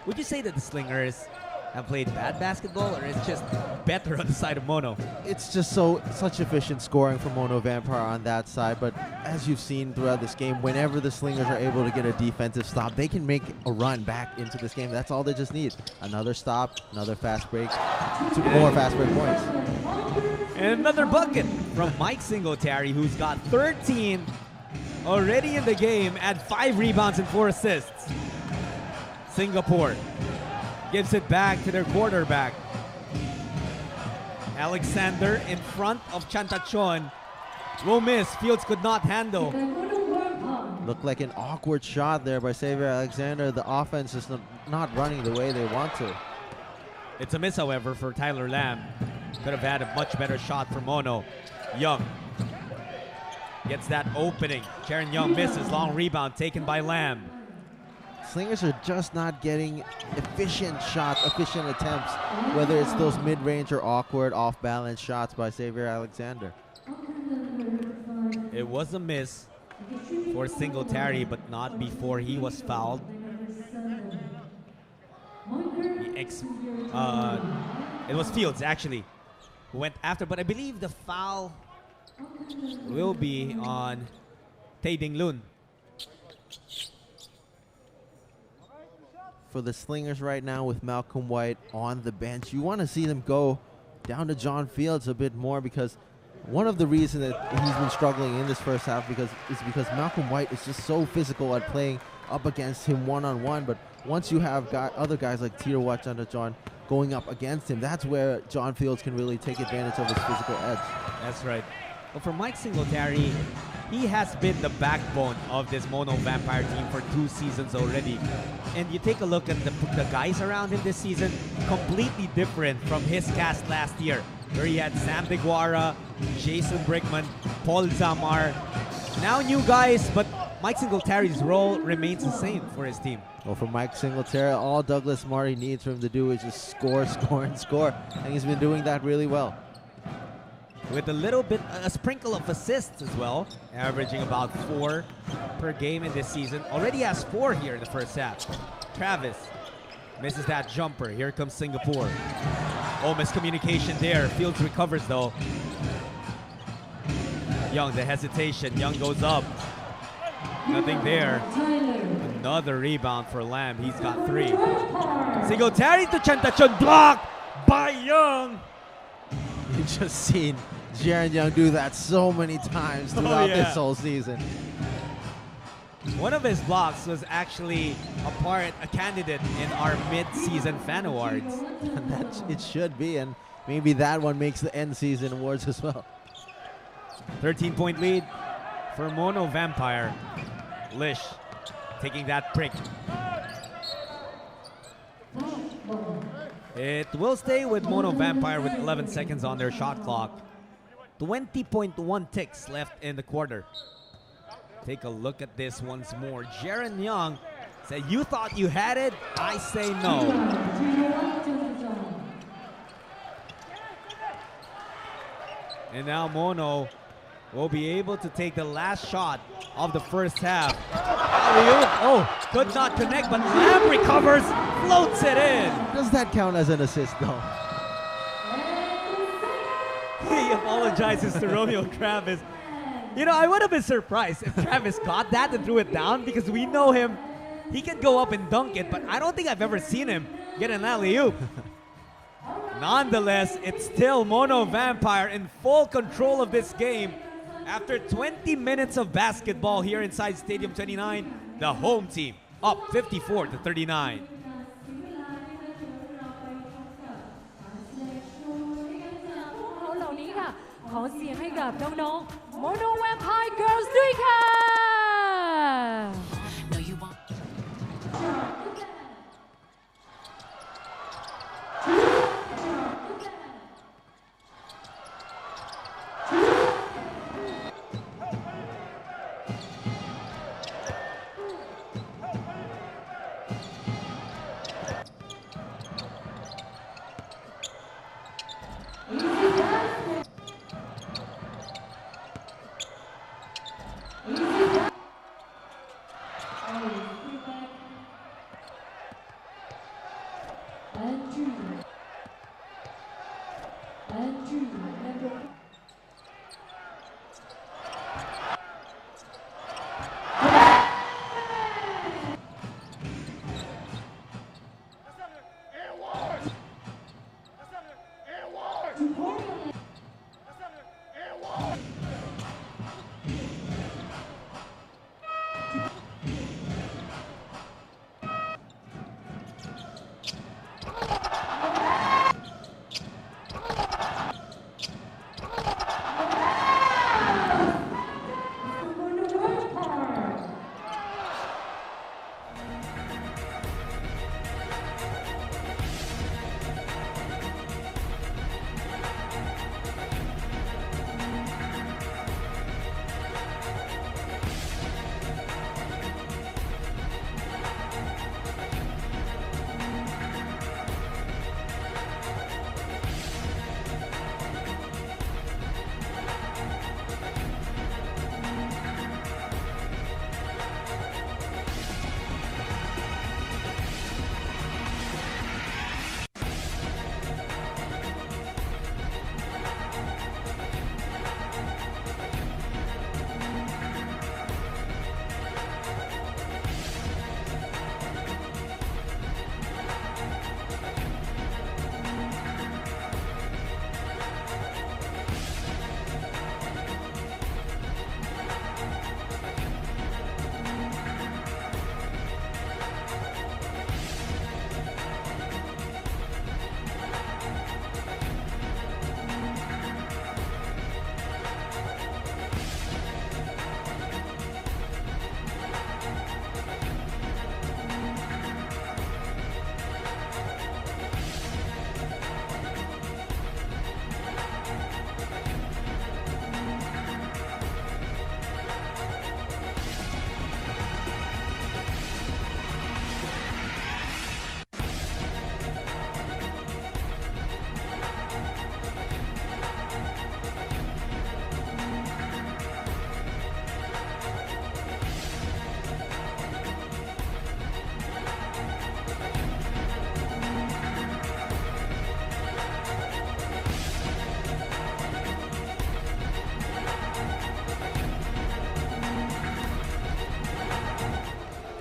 Would you say that the Slingers have played bad basketball, or it's just better on the side of Mono? It's just such efficient scoring from Mono Vampire on that side. But as you've seen throughout this game, whenever the Slingers are able to get a defensive stop, they can make a run back into this game. That's all they just need. Another stop, another fast break, 2 more fast break points. And another bucket from Mike Singletary, who's got 13 already in the game at 5 rebounds and 4 assists. Singapore gives it back to their quarterback. Alexander in front of Chantachon. Will miss. Fields could not handle. Looked like an awkward shot there by Xavier Alexander. The offense is not running the way they want to. It's a miss, however, for Tyler Lamb. Could have had a much better shot for Mono. Young gets that opening. Sharon Young misses. Long rebound taken by Lamb. Slingers are just not getting efficient shots, efficient attempts, whether it's those mid-range or awkward, off-balance shots by Xavier Alexander. It was a miss for Singletary, but not before he was fouled. It was Fields, actually, who went after, but I believe the foul will be on Tay Ding Lun. For the Slingers right now with Malcolm White on the bench, you want to see them go down to John Fields a bit more, because one of the reasons that he's been struggling in this first half is because Malcolm White is just so physical at playing up against him one-on-one. But once you have other guys like Tiro Wachanda John going up against him, that's where John Fields can really take advantage of his physical edge. That's right. But for Mike Singletary, he has been the backbone of this Mono Vampire team for 2 seasons already. And you take a look at the guys around him this season, completely different from his cast last year, where he had Sam DeGuara, Jason Brickman, Paul Zamar. Now new guys, but Mike Singletary's role remains the same for his team. Well, for Mike Singletary, all Douglas Marty needs for him to do is just score, score, and score. And he's been doing that really well. With a sprinkle of assists as well, averaging about 4 per game in this season. Already has 4 here in the first half. Travis misses that jumper. Here comes Singapore. Oh, miscommunication there. Fields recovers though. Young, the hesitation. Young goes up. Nothing there. Another rebound for Lamb. He's got 3. Singletary to Chantachon. Blocked by Young. You've just seen Jaron Young do that so many times throughout this whole season. One of his blocks was actually a candidate in our mid-season fan awards. It should be, and maybe that one makes the end season awards as well. 13-point lead for Mono Vampire. Lish taking that prick. It will stay with Mono Vampire with 11 seconds on their shot clock. 20.1 ticks left in the quarter. Take a look at this once more. Jaron Young said, "You thought you had it? I say no." And now Mono will be able to take the last shot of the first half. Oh, could not connect, but Lamb recovers, floats it in. Does that count as an assist though? He apologizes to Romeo Travis. You know, I would have been surprised if Travis got that and threw it down, because we know him. He can go up and dunk it, but I don't think I've ever seen him get an alley-oop. Nonetheless, it's still Mono Vampire in full control of this game. After 20 minutes of basketball here inside Stadium 29, the home team up 54-39. ขอเสียงให้กับน้องๆ Mono Vampire Girls ด้วยค่ะ Easy Andrew, number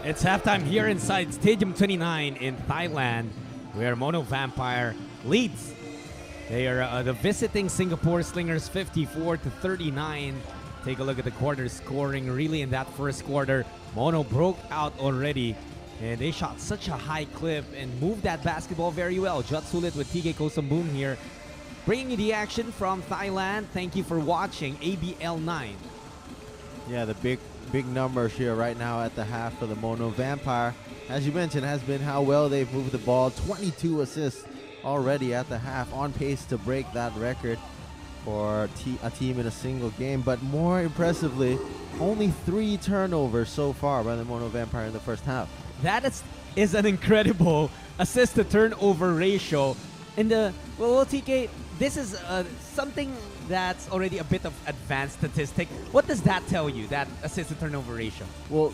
It's halftime here inside Stadium 29 in Thailand, where Mono Vampire leads. They are the visiting Singapore Slingers 54-39. Take a look at the quarter scoring. Really, in that first quarter, Mono broke out already, and they shot such a high clip and moved that basketball very well. Jut Sulit with TK Kosambun here, bringing you the action from Thailand. Thank you for watching ABL 9. Yeah, the big numbers here right now at the half for the Mono Vampire. As you mentioned, has been how well they've moved the ball. 22 assists already at the half, on pace to break that record for a team in a single game. But more impressively, only 3 turnovers so far by the Mono Vampire in the first half. That is an incredible assist to turnover ratio. And well, TK, this is something that's already a bit of advanced statistic. What does that tell you, that assist to turnover ratio? Well,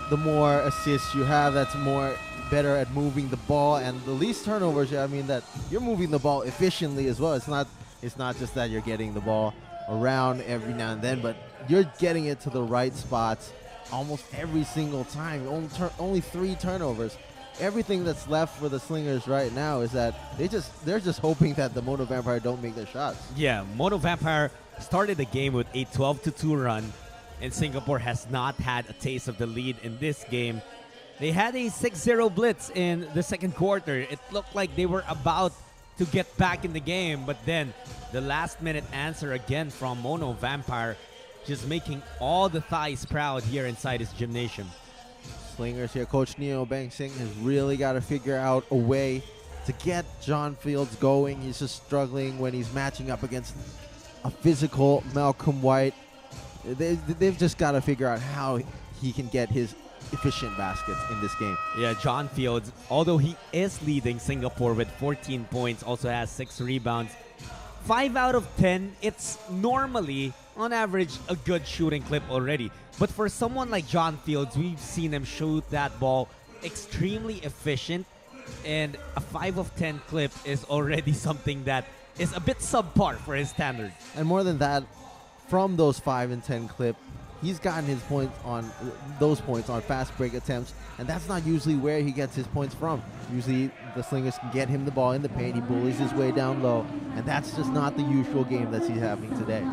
the more assists you have, that's more better at moving the ball, and the least turnovers, I mean that you're moving the ball efficiently as well. It's not just that you're getting the ball around every now and then, but you're getting it to the right spots almost every single time. Only 3 turnovers. Everything that's left for the Slingers right now is that they're just hoping that the Mono Vampire don't make their shots. Yeah, Mono Vampire started the game with a 12-2 run, and Singapore has not had a taste of the lead in this game. They had a 6-0 blitz in the second quarter. It looked like they were about to get back in the game, but then the last-minute answer again from Mono Vampire, just making all the Thais proud here inside his gymnasium. Slingers here, Coach Neo Bang Singh has really got to figure out a way to get John Fields going. He's just struggling when he's matching up against a physical Malcolm White. They've just got to figure out how he can get his efficient baskets in this game. Yeah, John Fields, although he is leading Singapore with 14 points, also has 6 rebounds. 5 out of 10, it's normally, on average, a good shooting clip already. But for someone like John Fields, we've seen him shoot that ball extremely efficient. And a 5 of 10 clip is already something that is a bit subpar for his standard. And more than that, from those 5 and 10 clip, he's gotten his points on those points on fast break attempts, and that's not usually where he gets his points from. Usually the Slingers can get him the ball in the paint, he bullies his way down low, and that's just not the usual game that he's having today.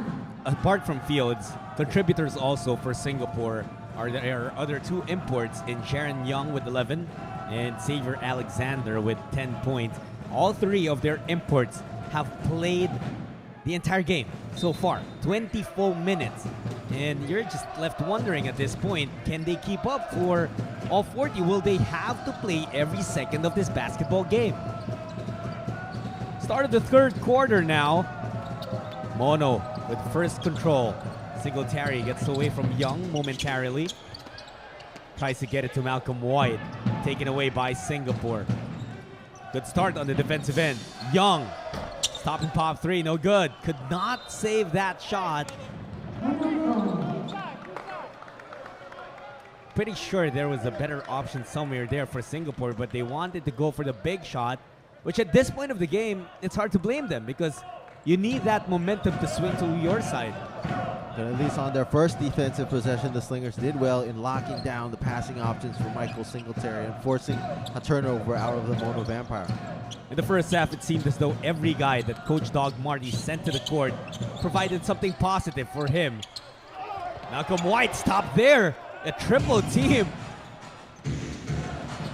Apart from Fields, contributors also for Singapore are their other 2 imports in Sharon Young with 11 and Xavier Alexander with 10 points. All 3 of their imports have played the entire game so far, 24 minutes. And you're just left wondering at this point, can they keep up for all 40? Will they have to play every second of this basketball game? Start of the 3rd quarter now. Mono with first control. Singletary gets away from Young momentarily. Tries to get it to Malcolm White. Taken away by Singapore. Good start on the defensive end. Young. Stop and pop 3, no good. Could not save that shot. Pretty sure there was a better option somewhere there for Singapore, but they wanted to go for the big shot, which at this point of the game, it's hard to blame them because you need that momentum to swing to your side. But at least on their first defensive possession, the Slingers did well in locking down the passing options for Michael Singletary and forcing a turnover out of the Mono Vampire. In the first half, it seemed as though every guy that Coach Dog Marty sent to the court provided something positive for him. Malcolm White stopped there. A triple team.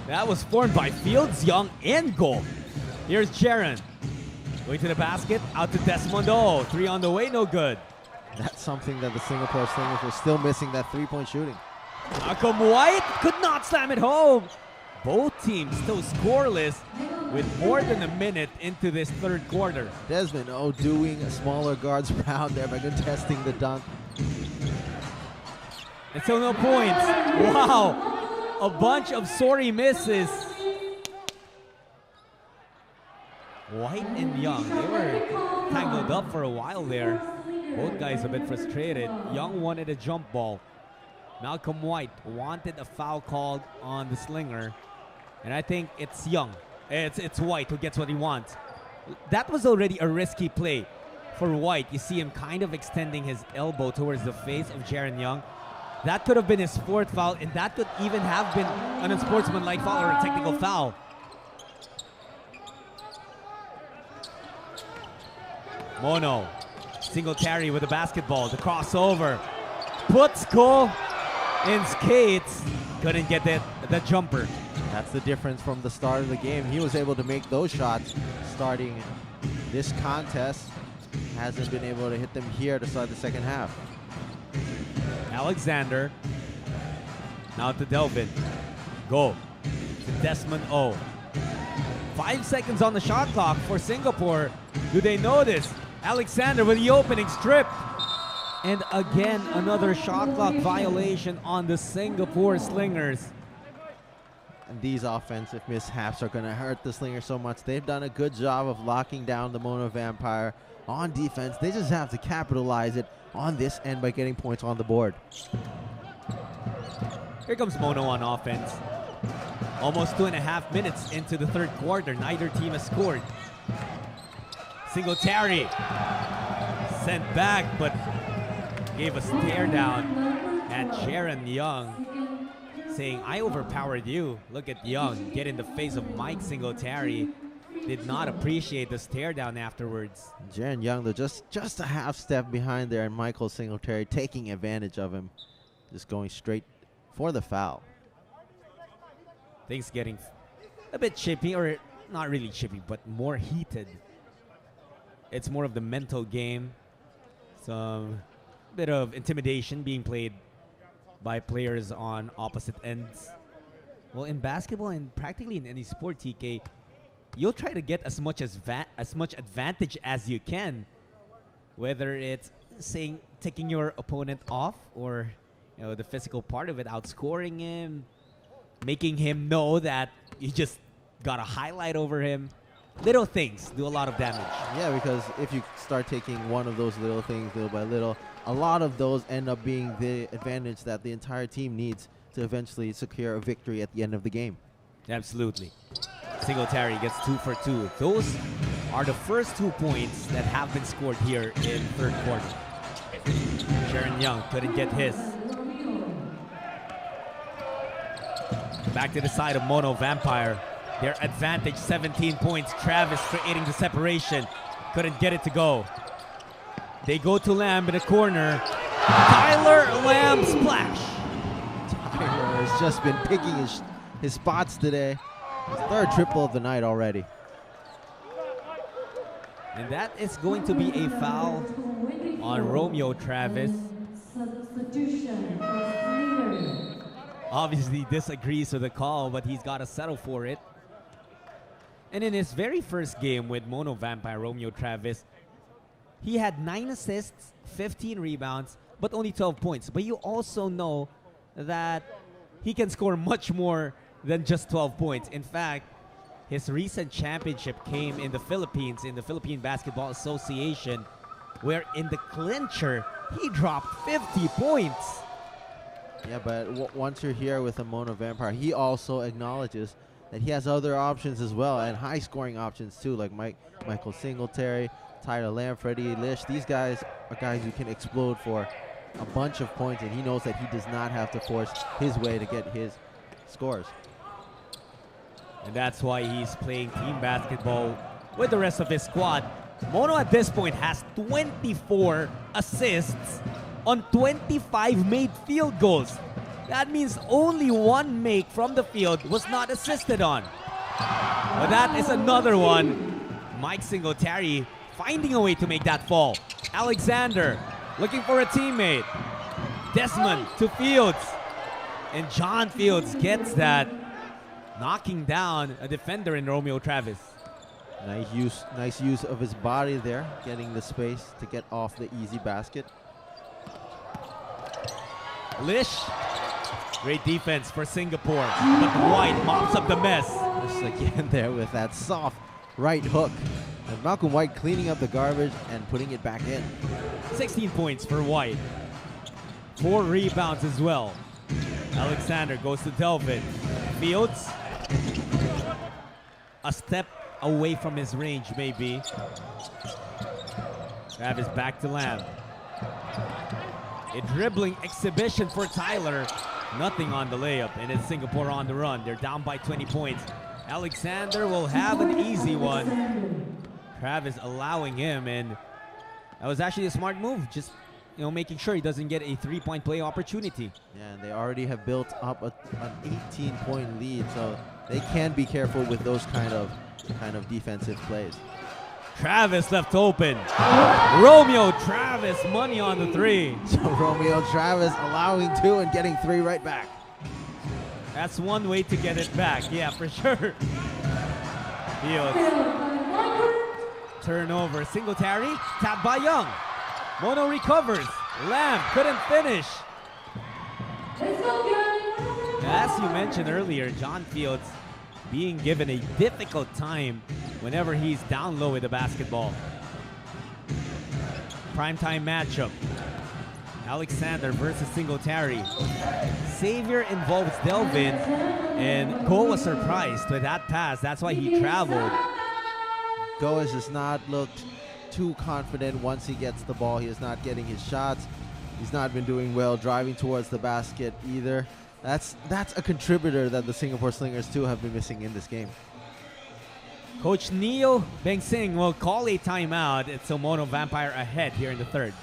That was formed by Fields, Young, and Goal. Here's Jaron. Going to the basket, out to Desmondo. 3 on the way, no good. That's something that the Singapore Slingers were still missing, that three-point shooting. Malcolm White could not slam it home. Both teams still scoreless with more than a minute into this 3rd quarter. Desmond doing smaller guards proud there by contesting the dunk. And so no points. Wow. A bunch of sorry misses. White and Young, they were tangled up for a while there. Both guys a bit frustrated. Young wanted a jump ball. Malcolm White wanted a foul called on the Slinger. And I think it's Young. It's White who gets what he wants. That was already a risky play for White. You see him kind of extending his elbow towards the face of Jaron Young. That could have been his 4th foul, and that could even have been an unsportsmanlike foul or a technical foul. Mono. Singletary with the basketball. The crossover. Puts Ko in skates. Couldn't get the jumper. That's the difference from the start of the game. He was able to make those shots starting this contest. Hasn't been able to hit them here to start the second half. Alexander. Now to Delvin. Go to Desmond O. 5 seconds on the shot clock for Singapore. Do they notice? Alexander with the opening strip. And again, another shot clock violation on the Singapore Slingers. And these offensive mishaps are going to hurt the Slingers so much. They've done a good job of locking down the Mono Vampire on defense. They just have to capitalize it on this end by getting points on the board. Here comes Mono on offense. Almost 2.5 minutes into the 3rd quarter. Neither team has scored. Singletary sent back, but gave a stare down at Sharon Young, saying, I overpowered you. Look at Young get in the face of Mike Singletary. Did not appreciate the stare down afterwards. Jaron Young, though, just a half step behind there, and Michael Singletary taking advantage of him, just going straight for the foul. Things getting a bit chippy, or not really chippy, but more heated. It's more of the mental game. Some bit of intimidation being played by players on opposite ends. Well, in basketball and practically in any sport, TK, you'll try to get as much advantage as you can, whether it's taking your opponent off, or the physical part of it, outscoring him, making him know that you just got a highlight over him. Little things do a lot of damage. Yeah, because if you start taking one of those little things little by little, a lot of those end up being the advantage that the entire team needs to eventually secure a victory at the end of the game. Absolutely. Singletary gets 2 for 2. Those are the first 2 points that have been scored here in third quarter. Sharon Young couldn't get his. Back to the side of Mono Vampire. Their advantage 17 points. Travis creating the separation. Couldn't get it to go. They go to Lamb in the corner. Tyler Lamb splash. Tyler has just been picking his spots today. His third triple of the night already. And that is going to be a foul on Romeo Travis. Obviously disagrees with the call, but he's got to settle for it. And in his very first game with Mono Vampire, Romeo Travis, he had 9 assists, 15 rebounds, but only 12 points. But you also know that he can score much more than just 12 points. In fact, his recent championship came in the Philippines, in the Philippine Basketball Association, where in the clincher, he dropped 50 points. Yeah, but once you're here with a Mono Vampire, he also acknowledges that he has other options as well, and high-scoring options too, like Michael Singletary, Tyler Lamb, Freddie Lish. These guys are guys who can explode for a bunch of points, and he knows that he does not have to force his way to get his scores. And that's why he's playing team basketball with the rest of his squad. Mono at this point has 24 assists on 25 made field goals. That means only 1 make from the field was not assisted on. But that is another one. Mike Singletary finding a way to make that fall. Alexander looking for a teammate. Desmond to Fields. And John Fields gets that, knocking down a defender in Romeo Travis. Nice use of his body there, getting the space to get off the easy basket. Lish, great defense for Singapore, but White mops up the mess. Just again there with that soft right hook. And Malcolm White cleaning up the garbage and putting it back in. 16 points for White. 4 rebounds as well. Alexander goes to Delvin. Fields, a step away from his range maybe. Travis back to Lamb. A dribbling exhibition for Tyler. Nothing on the layup, and it's Singapore on the run. They're down by 20 points. Alexander will have an easy one. Travis allowing him, and that was actually a smart move. Just, making sure he doesn't get a 3-point play opportunity. Yeah, and they already have built up an 18-point lead, so they can be careful with those kind of defensive plays. Travis left open. Romeo Travis, money on the 3. So Romeo Travis allowing 2 and getting 3 right back. That's one way to get it back. Yeah, for sure. Fields. Turnover. Singletary. Tapped by Young. Mono recovers. Lamb couldn't finish. As you mentioned earlier, John Fields being given a difficult time whenever he's down low with the basketball. Primetime matchup. Alexander versus Singletary. Xavier involves Delvin, and Go was surprised with that pass. That's why he traveled. Go has just not looked too confident once he gets the ball. He is not getting his shots. He's not been doing well driving towards the basket either. That's a contributor that the Singapore Slingers too have been missing in this game. Coach Neo Beng Sing will call a timeout. It's Mono Vampire ahead here in the third.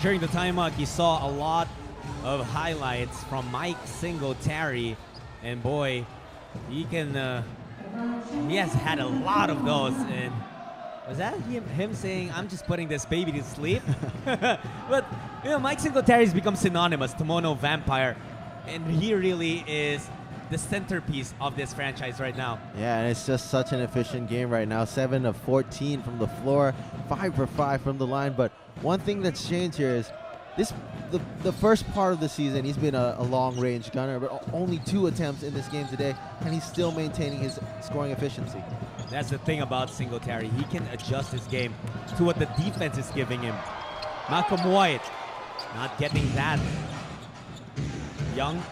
during the timeout, you saw a lot of highlights from Mike Singletary, and boy, he has had a lot of those. And was that him saying, "I'm just putting this baby to sleep"? But Mike Singletary has become synonymous to Mono Vampire, and he really is the centerpiece of this franchise right now. Yeah, and it's just such an efficient game right now. 7 of 14 from the floor, 5 for 5 from the line. But one thing that's changed here is the first part of the season, he's been a long-range gunner, but only 2 attempts in this game today, and he's still maintaining his scoring efficiency. That's the thing about Singletary. He can adjust his game to what the defense is giving him. Malcolm White not getting that. Young.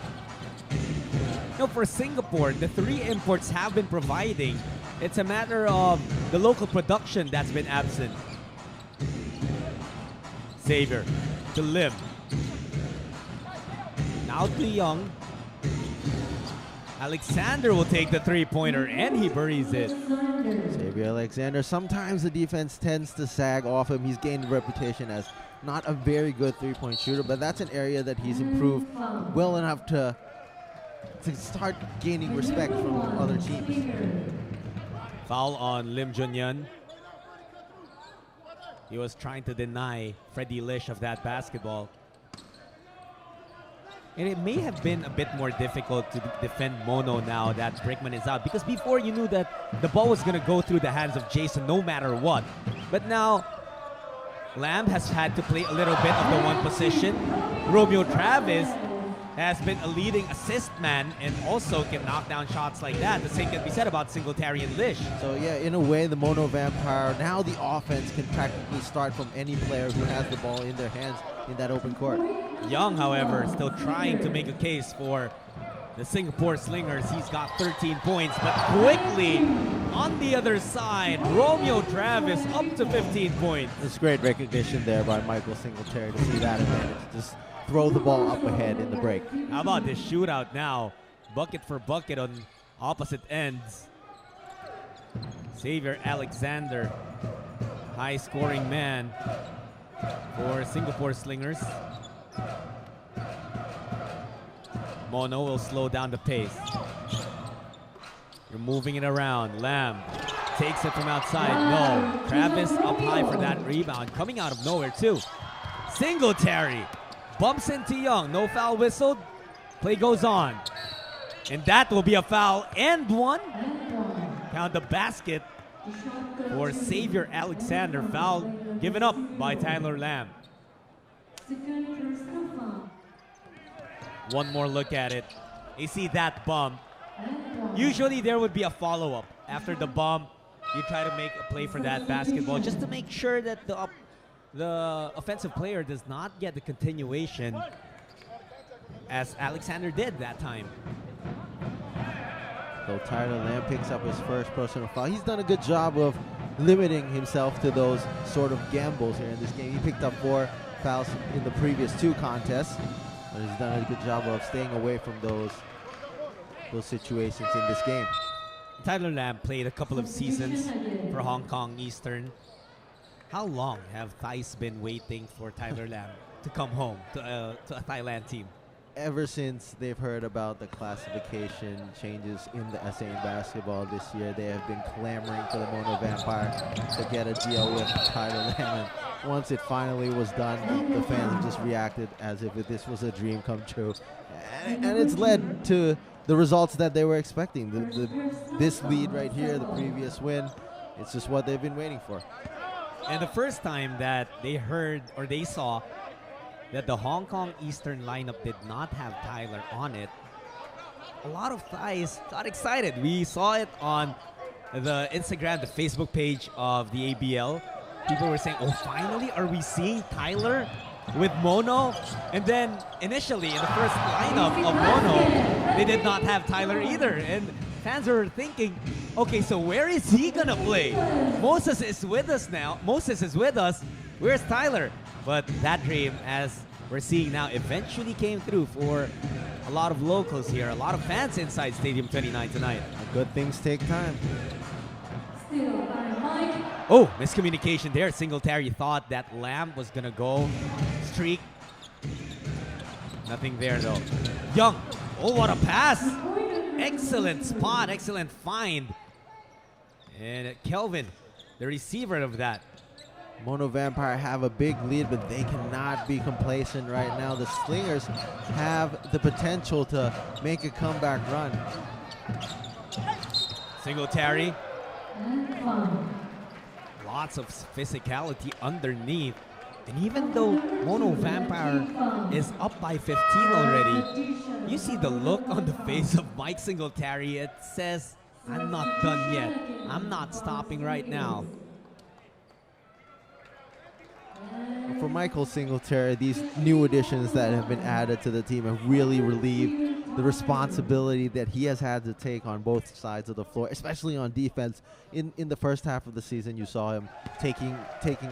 For Singapore, the 3 imports have been providing. It's a matter of the local production that's been absent. Xavier to Lim. Now to Young. Alexander will take the 3-pointer, and he buries it. Xavier Alexander, sometimes the defense tends to sag off him. He's gained a reputation as not a very good 3-point shooter, but that's an area that he's improved well enough to start gaining respect from other teams. Foul on Lim Junyan. He was trying to deny Freddie Lish of that basketball. And it may have been a bit more difficult to defend Mono now that Brickman is out, because before you knew that the ball was going to go through the hands of Jason no matter what. But now Lamb has had to play a little bit of the one position. Romeo Travis has been a leading assist man and also can knock down shots like that. The same can be said about Singletary and Lish. So yeah, in a way, the Mono Vampire, now the offense can practically start from any player who has the ball in their hands in that open court. Young, however, still trying to make a case for the Singapore Slingers. He's got 13 points, but quickly on the other side, Romeo Travis up to 15 points. It's great recognition there by Michael Singletary to see that advantage. Just throw the ball up ahead in the break. How about this shootout now? Bucket for bucket on opposite ends. Xavier Alexander, high scoring man for Singapore Slingers. Mono will slow down the pace. You're moving it around. Lamb takes it from outside. No. Travis up high for that rebound. Coming out of nowhere too. Singletary bumps into Young. No foul whistled. Play goes on. And that will be a foul and one. Count the basket for Xavier Alexander. Foul given up by Tyler Lamb. One more look at it. You see that bump. Usually there would be a follow-up. After the bump, you try to make a play for that basketball just to make sure that the offensive player does not get the continuation as Alexander did that time. So Tyler Lamb picks up his first personal foul. He's done a good job of limiting himself to those sort of gambles here in this game. He picked up 4 fouls in the previous 2 contests, but he's done a good job of staying away from those situations in this game. Tyler Lamb played a couple of seasons for Hong Kong Eastern. How long have Thais been waiting for Tyler Lamb to come home to a Thailand team? Ever since they've heard about the classification changes in the ASEAN Basketball this year, they have been clamoring for the Mono Vampire to get a deal with Tyler Lamb. And once it finally was done, the fans have just reacted as if this was a dream come true. And it's led to the results that they were expecting. This lead right here, the previous win, it's just what they've been waiting for. And the first time that they heard or they saw that the Hong Kong Eastern lineup did not have Tyler on it, a lot of Thais got excited. We saw it on the Instagram, the Facebook page of the ABL. People were saying, oh, finally, are we seeing Tyler with Mono? And then initially in the first lineup of Mono, they did not have Tyler either. And fans were thinking, okay, so where is he gonna play? Moses is with us now. Moses is with us. Where's Tyler? But that dream, as we're seeing now, eventually came through for a lot of locals here, a lot of fans inside Stadium 29 tonight. Good things take time. Oh, miscommunication there. Singletary thought that Lamb was gonna go streak. Nothing there though. Young. Oh, what a pass. Excellent spot. Excellent find. And Kelvin, the receiver of that. Mono Vampire have a big lead, but they cannot be complacent right now. The Slingers have the potential to make a comeback run. Singletary. Lots of physicality underneath. And even though Mono Vampire is up by 15 already, you see the look on the face of Mike Singletary. It says, I'm not done yet. I'm not stopping right now. For Michael Singletary, these new additions that have been added to the team have really relieved the responsibility that he has had to take on both sides of the floor, especially on defense. In the first half of the season, you saw him taking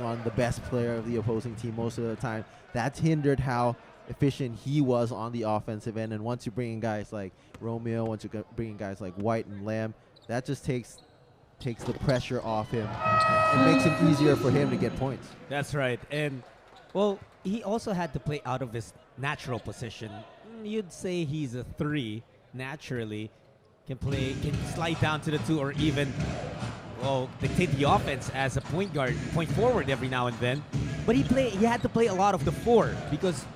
on the best player of the opposing team most of the time. That's hindered how efficient he was on the offensive end. And once you bring in guys like Romeo, once you bring in guys like White and Lamb, that just takes the pressure off him and makes it easier for him to get points. That's right. And, well, he also had to play out of his natural position. You'd say he's a 3 naturally. Can slide down to the 2 or even, well, dictate the offense as a point guard, point forward every now and then. But he had to play a lot of the 4 because,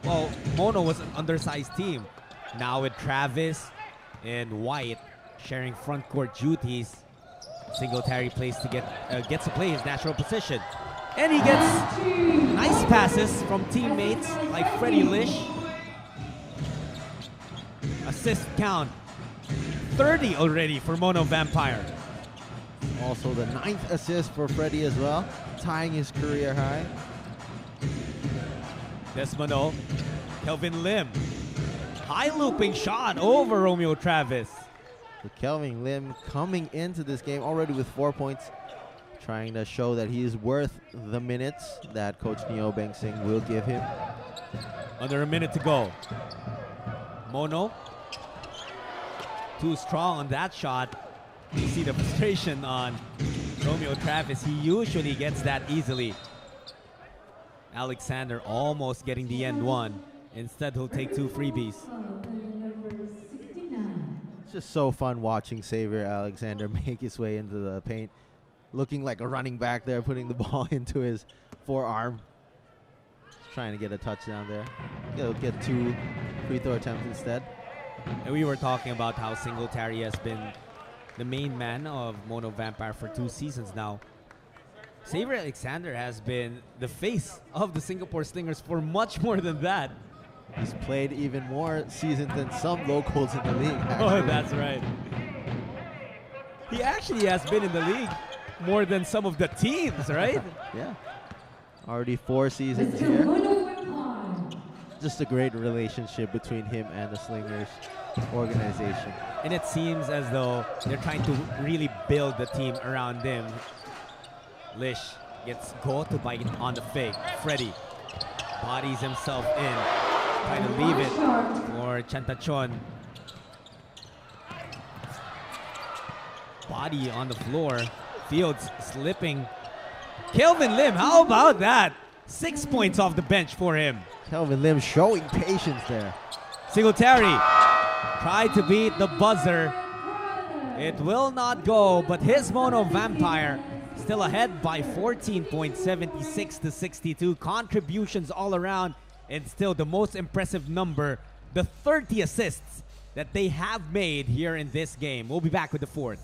well, Mono was an undersized team. Now with Travis and White sharing front court duties, Singletary gets to play his natural position. And he gets nice passes from teammates like Freddie Lish. Assist count 30 already for Mono Vampire. Also the 9th assist for Freddie as well, tying his career high. Desmano, Kelvin Lim. High looping shot over Romeo Travis. So Kelvin Lim coming into this game already with 4 points, trying to show that he is worth the minutes that Coach Neo Beng Sing will give him. Under a minute to go. Mono, too strong on that shot. You see the frustration on Romeo Travis. He usually gets that easily. Alexander almost getting the end one. Instead, he'll take 2 freebies. It's just so fun watching Xavier Alexander make his way into the paint, looking like a running back there, putting the ball into his forearm. Trying to get a touchdown there. He'll get 2 free throw attempts instead. And we were talking about how Singletary has been the main man of Mono Vampire for 2 seasons now. Xavier Alexander has been the face of the Singapore Slingers for much more than that. He's played even more seasons than some locals in the league. Oh, that's right. He actually has been in the league more than some of the teams, right? Yeah. Already 4 seasons here. Just a great relationship between him and the Slingers organization. And it seems as though they're trying to really build the team around him. Lish gets go to bite on the fake. Freddie bodies himself in. Trying to leave it for Chantachon. Body on the floor. Fields slipping. Kelvin Lim, how about that? 6 points off the bench for him. Kelvin Lim showing patience there. Singletary tried to beat the buzzer. It will not go, but his Mono Vampire still ahead by 14 points, 76 to 62. Contributions all around, and still the most impressive number, the 30 assists that they have made here in this game. We'll be back with the 4th.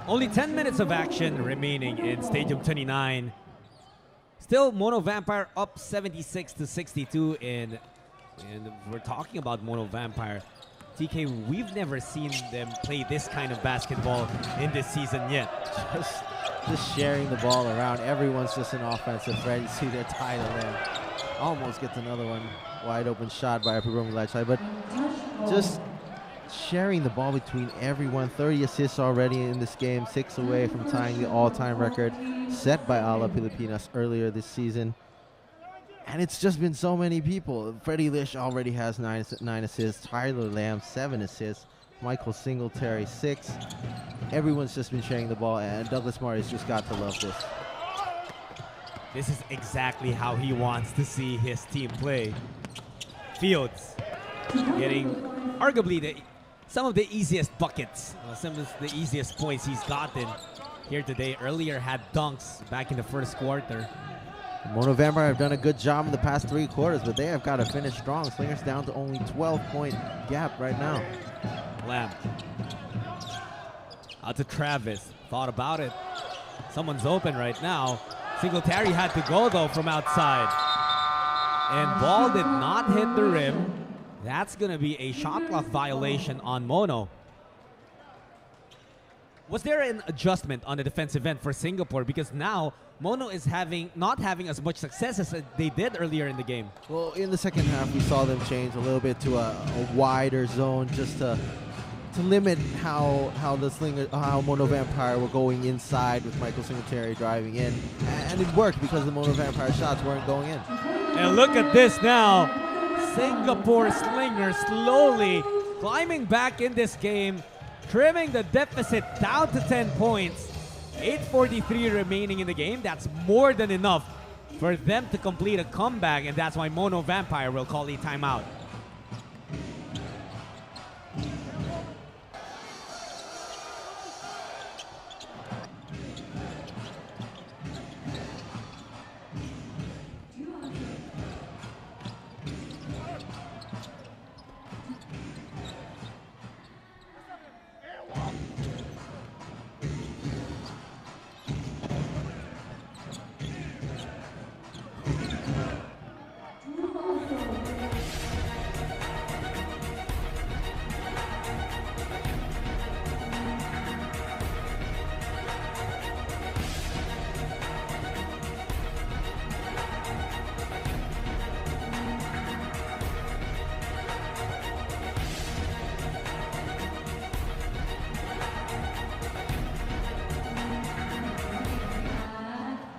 Only 10 minutes of action remaining in Stadium 29. Still, Mono Vampire up 76-62, and we're talking about Mono Vampire. TK, we've never seen them play this kind of basketball in this season yet. Just sharing the ball around. Everyone's just an offensive threat. You see their title there. Almost gets another one. Wide open shot by Pilipinas left side, but just sharing the ball between everyone. 30 assists already in this game, 6 away from tying the all-time record set by Alab Pilipinas earlier this season. And it's just been so many people. Freddie Lish already has 9 assists. Tyler Lamb, 7 assists. Michael Singletary, 6. Everyone's just been sharing the ball, and Douglas Marty's just got to love this. This is exactly how he wants to see his team play. Fields getting arguably some of the easiest buckets, some of the easiest points he's gotten here today. Earlier had dunks back in the first quarter. Mono Vampire have done a good job in the past 3 quarters, but they have got to finish strong. Slingers down to only 12-point gap right now. Lamb. Out to Travis. Thought about it. Someone's open right now. Singletary had to go though from outside. And ball did not hit the rim. That's going to be a shot clock violation on Mono. Was there an adjustment on the defensive end for Singapore? Because now Mono is not having as much success as they did earlier in the game. Well, in the second half, we saw them change a little bit to a wider zone just to limit how Mono Vampire were going inside with Michael Singletary driving in. And it worked because the Mono Vampire shots weren't going in. And look at this now. Singapore Slingers slowly climbing back in this game, trimming the deficit down to 10 points. 8:43 remaining in the game. That's more than enough for them to complete a comeback, and that's why Mono Vampire will call a timeout.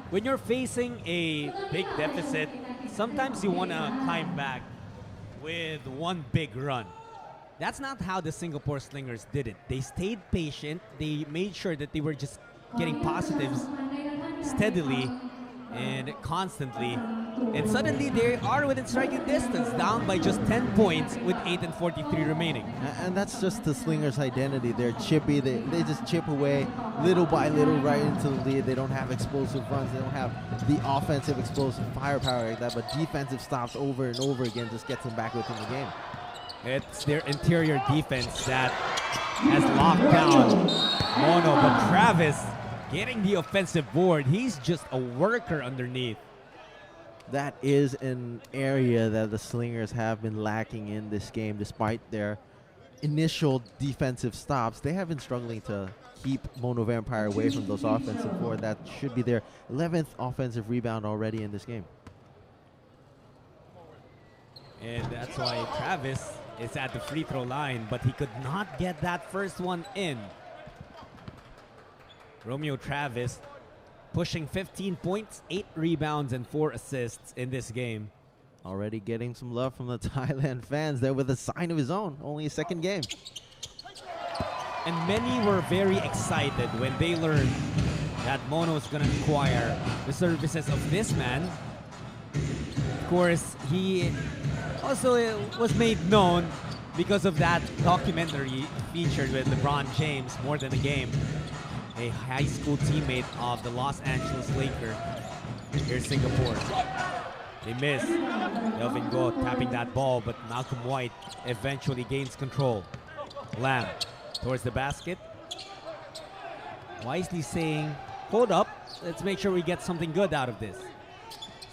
When you're facing a big deficit, sometimes you want to climb back with one big run. That's not how the Singapore Slingers did it. They stayed patient. They made sure that they were just getting positives steadily and constantly. And suddenly they are within striking distance, down by just 10 points with 8:43 remaining. And that's just the Slingers' identity. They're chippy. They just chip away little by little right into the lead. They don't have explosive runs. They don't have the offensive explosive firepower like that, but defensive stops over and over again just gets them back within the game. It's their interior defense that has locked down Mono, but Travis getting the offensive board. He's just a worker underneath. That is an area that the Slingers have been lacking in this game. Despite their initial defensive stops, they have been struggling to keep Mono Vampire away from those offensive board. That should be their 11th offensive rebound already in this game. And that's why Travis is at the free throw line, but he could not get that first one in. Romeo Travis pushing 15 points, 8 rebounds, and 4 assists in this game. Already getting some love from the Thailand fans there with a sign of his own. Only a second game. And many were very excited when they learned that Mono is going to acquire the services of this man. Of course, he also was made known because of that documentary featured with LeBron James, More Than a Game, a high school teammate of the Los Angeles Lakers here in Singapore. They miss. Delvin Go tapping that ball, but Malcolm White eventually gains control. Lamb towards the basket. Wisely saying, hold up, let's make sure we get something good out of this.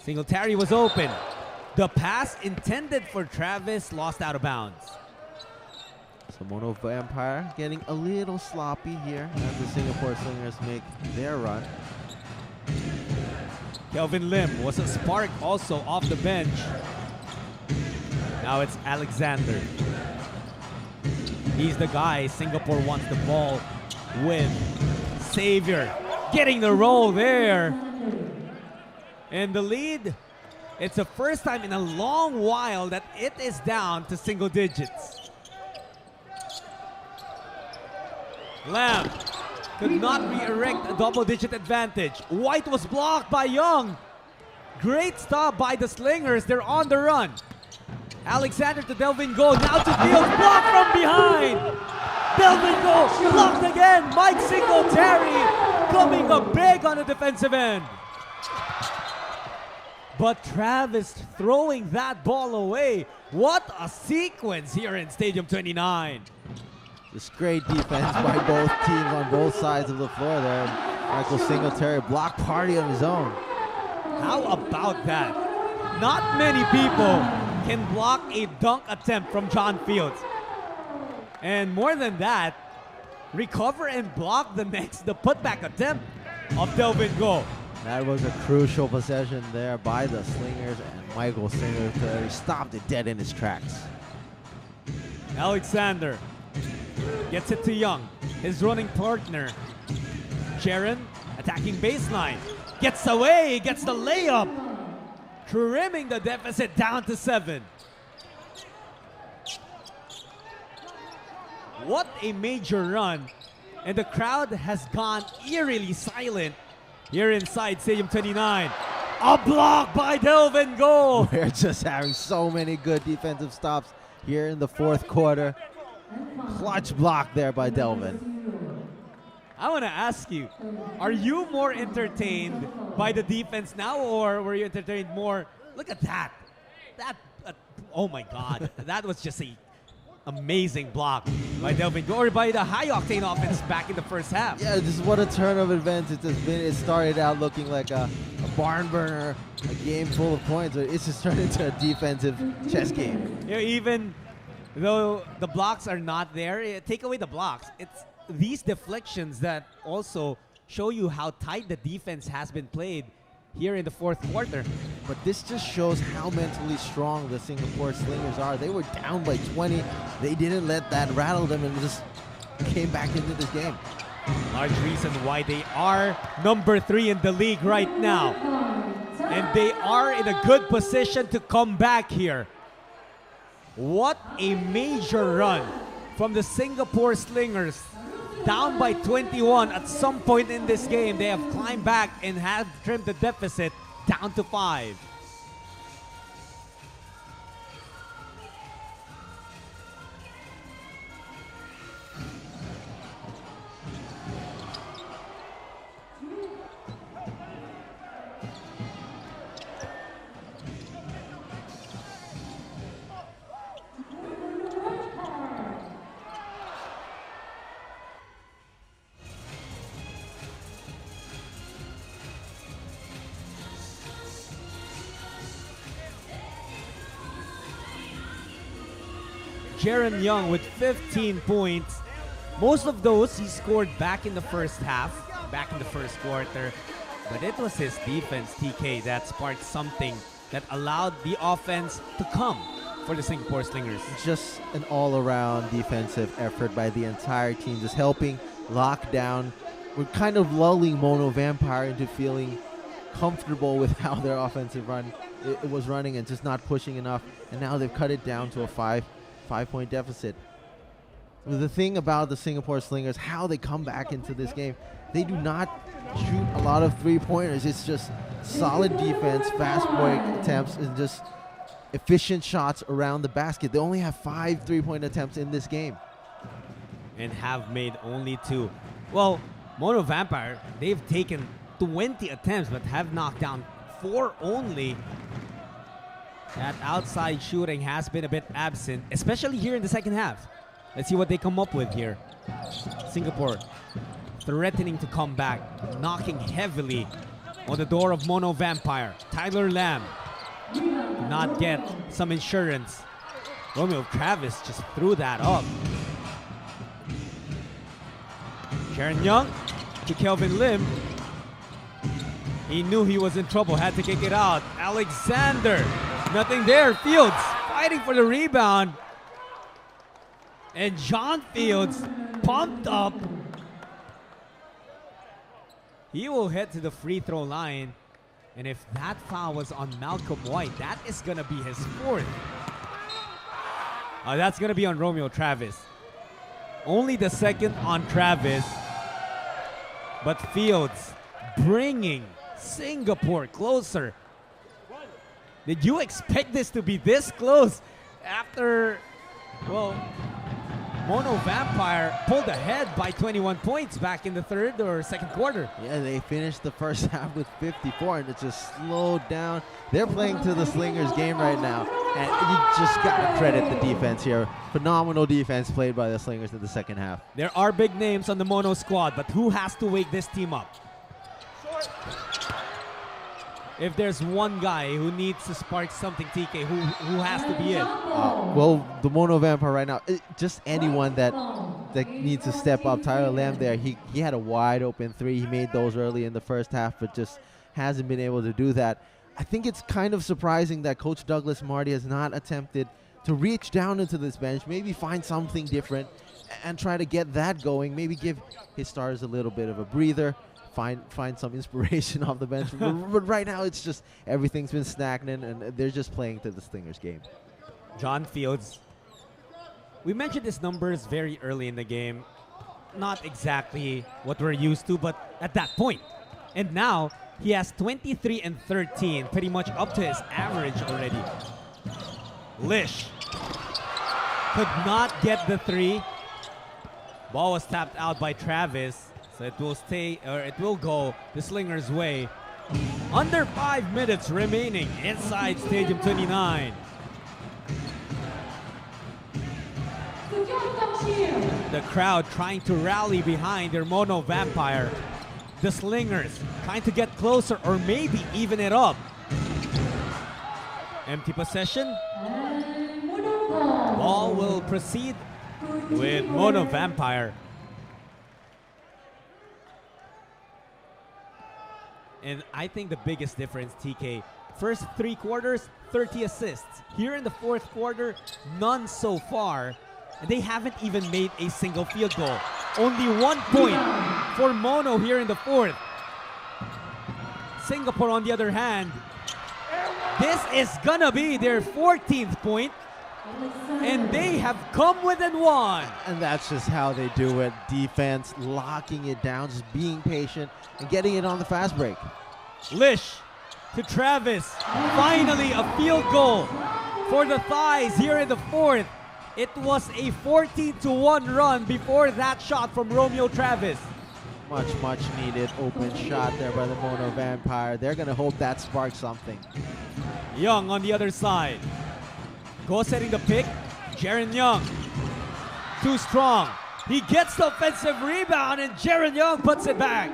Singletary was open. The pass intended for Travis lost out of bounds. So Mono Vampire getting a little sloppy here as the Singapore Slingers make their run. Kelvin Lim was a spark also off the bench. Now it's Alexander. He's the guy Singapore wants the ball with. Xavier getting the roll there. And the lead, it's the first time in a long while that it is down to single digits. Lamb could not re-erect a double-digit advantage. White was blocked by Young. Great stop by the Slingers. They're on the run. Alexander to Delvin Go. Now to Fields. Blocked from behind. Delvin Go blocked again. Mike Singletary coming up big on the defensive end. But Travis throwing that ball away. What a sequence here in Stadium 29. Just great defense by both teams on both sides of the floor there. Michael Singletary block party on his own. How about that? Not many people can block a dunk attempt from John Fields. And more than that, recover and block the putback attempt of Delvin Go. That was a crucial possession there by the Slingers, and Michael Singletary stopped it dead in his tracks. Alexander gets it to Young, his running partner. Sharon attacking baseline. Gets away, gets the layup. Trimming the deficit down to 7. What a major run. And the crowd has gone eerily silent here inside Stadium 29. A block by Delvin Go. We're just having so many good defensive stops here in the fourth quarter. Clutch block there by Delvin. I want to ask you, are you more entertained by the defense now, or were you entertained more? Look at that. Oh my God. That was just a amazing block by Delvin Go, or by the high-octane offense back in the first half. Yeah, just what a turn of events it has been. It started out looking like a barn burner, a game full of points. It's just turned into a defensive chess game. You know, even though the blocks are not there, take away the blocks. It's these deflections that also show you how tight the defense has been played here in the fourth quarter. But this just shows how mentally strong the Singapore Slingers are. They were down by 20. They didn't let that rattle them and just came back into this game. Large reason why they are number 3 in the league right now. And they are in a good position to come back here. What a major run from the Singapore Slingers. Down by 21 at some point in this game. They have climbed back and have trimmed the deficit down to 5. Jaron Young with 15 points. Most of those he scored back in the first half, back in the first quarter. But it was his defense, TK, that sparked something that allowed the offense to come for the Singapore Slingers. Just an all-around defensive effort by the entire team, just helping lock down. We're kind of lulling Mono Vampire into feeling comfortable with how their offensive run it was running and just not pushing enough. And now they've cut it down to a five-point deficit. The thing about the Singapore Slingers, how they come back into this game, they do not shoot a lot of three-pointers. It's just solid defense, fast break attempts, and just efficient shots around the basket. They only have 5 3-point attempts in this game. And have made only 2. Well, Mono Vampire, they've taken 20 attempts but have knocked down 4 only. That outside shooting has been a bit absent, especially here in the second half. Let's see what they come up with here. Singapore threatening to come back, knocking heavily on the door of Mono Vampire. Tyler Lamb did not get some insurance. Romeo Travis just threw that up. Jaron Young to Kelvin Lim. He knew he was in trouble, had to kick it out. Alexander, nothing there. Fields fighting for the rebound. And John Fields pumped up. He will head to the free throw line. And if that foul was on Malcolm White, that is going to be his 4th. That's going to be on Romeo Travis. Only the 2nd on Travis. But Fields bringing Singapore closer. Did you expect this to be this close after, well, Mono Vampire pulled ahead by 21 points back in the 3rd or 2nd quarter? Yeah, they finished the first half with 54, and it just slowed down. They're playing to the Slingers game right now, and you just got to credit the defense here. Phenomenal defense played by the Slingers in the second half. There are big names on the Mono squad, but who has to wake this team up? If there's one guy who needs to spark something, TK, who has to be it? Well, the Mono Vampire right now, just anyone that needs to step up. Tyler Lamb there, he had a wide open 3. He made those early in the first half, but just hasn't been able to do that. I think it's kind of surprising that Coach Douglas Marty has not attempted to reach down into this bench, maybe find something different and try to get that going, maybe give his stars a little bit of a breather. Find some inspiration off the bench. But right now, it's just everything's been stagnant, and they're just playing to the Slingers game. John Fields. We mentioned his numbers very early in the game. Not exactly what we're used to, but at that point. And now, he has 23 and 13, pretty much up to his average already. Lish could not get the 3. Ball was tapped out by Travis. So it will stay, or it will go the Slingers' way. Under 5 minutes remaining inside Stadium 29. The crowd trying to rally behind their Mono Vampire. The Slingers trying to get closer or maybe even it up. Empty possession. Ball will proceed with Mono Vampire. And I think the biggest difference, TK, first 3 quarters, 30 assists. Here in the 4th quarter, none so far. And they haven't even made a single field goal. Only 1 point for Mono here in the 4th. Singapore, on the other hand, this is gonna be their 14th point. And they have come within 1. And that's just how they do it. Defense, locking it down, just being patient, and getting it on the fast break. Lish to Travis. Finally, a field goal for the Thighs here in the 4th. It was a 14-1 run before that shot from Romeo Travis. Much needed open shot there by the Mono Vampire. They're going to hope that sparks something. Young on the other side. Go setting the pick. Jaron Young. Too strong. He gets the offensive rebound and Jaron Young puts it back.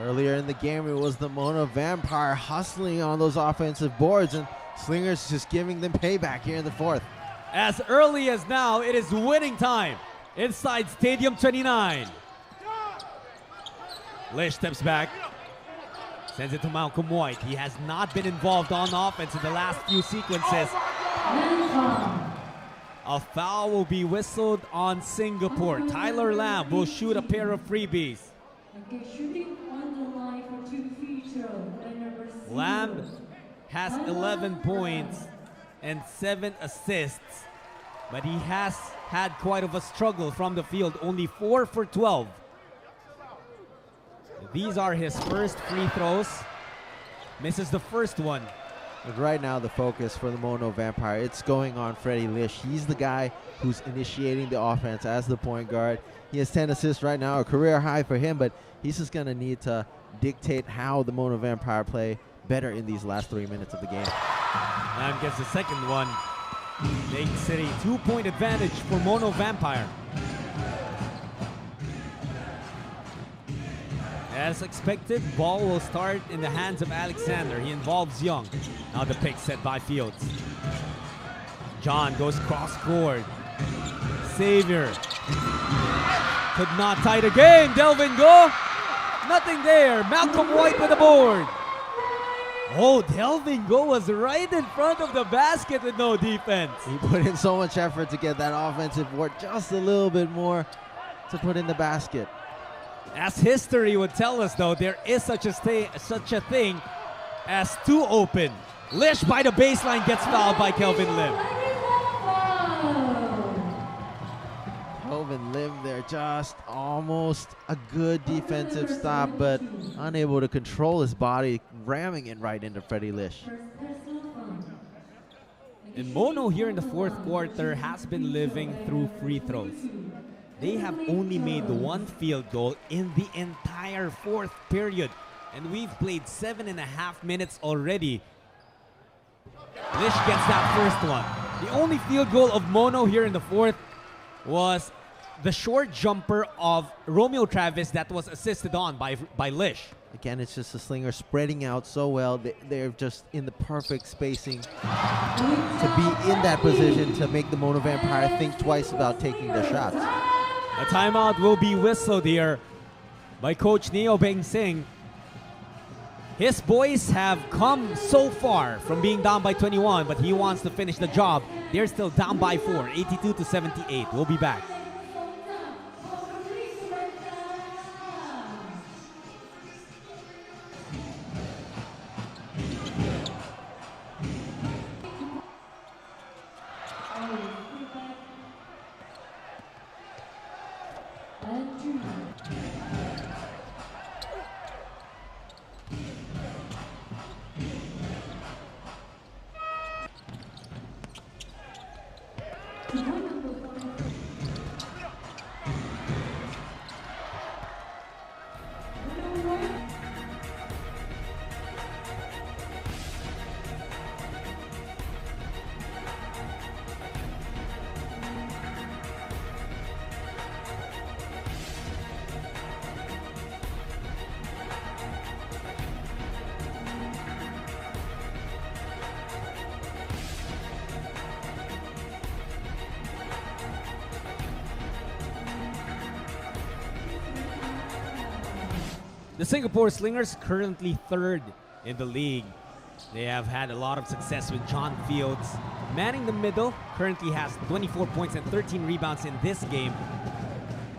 Earlier in the game, it was the Mono Vampire hustling on those offensive boards, and Slingers just giving them payback here in the 4th. As early as now, it is winning time inside Stadium 29. Lish steps back, sends it to Malcolm White. He has not been involved on offense in the last few sequences. A foul will be whistled on Singapore. Tyler Lamb will shoot a pair of freebies. Lamb has 11 points and 7 assists, but he has had quite of a struggle from the field, only 4 for 12. These are his first free throws. Misses the first one. But right now the focus for the Mono Vampire, it's going on Freddie Lish. He's the guy who's initiating the offense as the point guard. He has 10 assists right now, a career high for him, but he's just going to need to dictate how the Mono Vampire play better in these last 3 minutes of the game. Lamb gets the second one. Makes it a 2-point advantage for Mono Vampire. As expected, ball will start in the hands of Alexander. He involves Young. Now the pick set by Fields. John goes cross-court. Xavier could not tie the game. Delvin Go. Nothing there. Malcolm White with the board. Oh, Delvin Go was right in front of the basket with no defense. He put in so much effort to get that offensive board just a little bit more to put in the basket. As history would tell us, though, there is such a thing as too open. Lish by the baseline gets fouled by Kelvin Lim. Kelvin Lim there, just almost a good defensive stop, but unable to control his body, ramming it right into Freddie Lish. And Mono here in the fourth quarter has been living through free throws. They have only made one field goal in the entire fourth period. And we've played 7.5 minutes already. Lish gets that first one. The only field goal of Mono here in the fourth was the short jumper of Romeo Travis that was assisted on by Lish. Again, it's just the Slingers spreading out so well. They're just in the perfect spacing to be in that position to make the Mono Vampire think twice about taking their shots. A timeout will be whistled here by Coach Neo Beng Sing. His boys have come so far from being down by 21, but he wants to finish the job. They're still down by 4, 82-78. We'll be back. The Singapore Slingers currently third in the league. They have had a lot of success with John Fields manning the middle. Currently has 24 points and 13 rebounds in this game.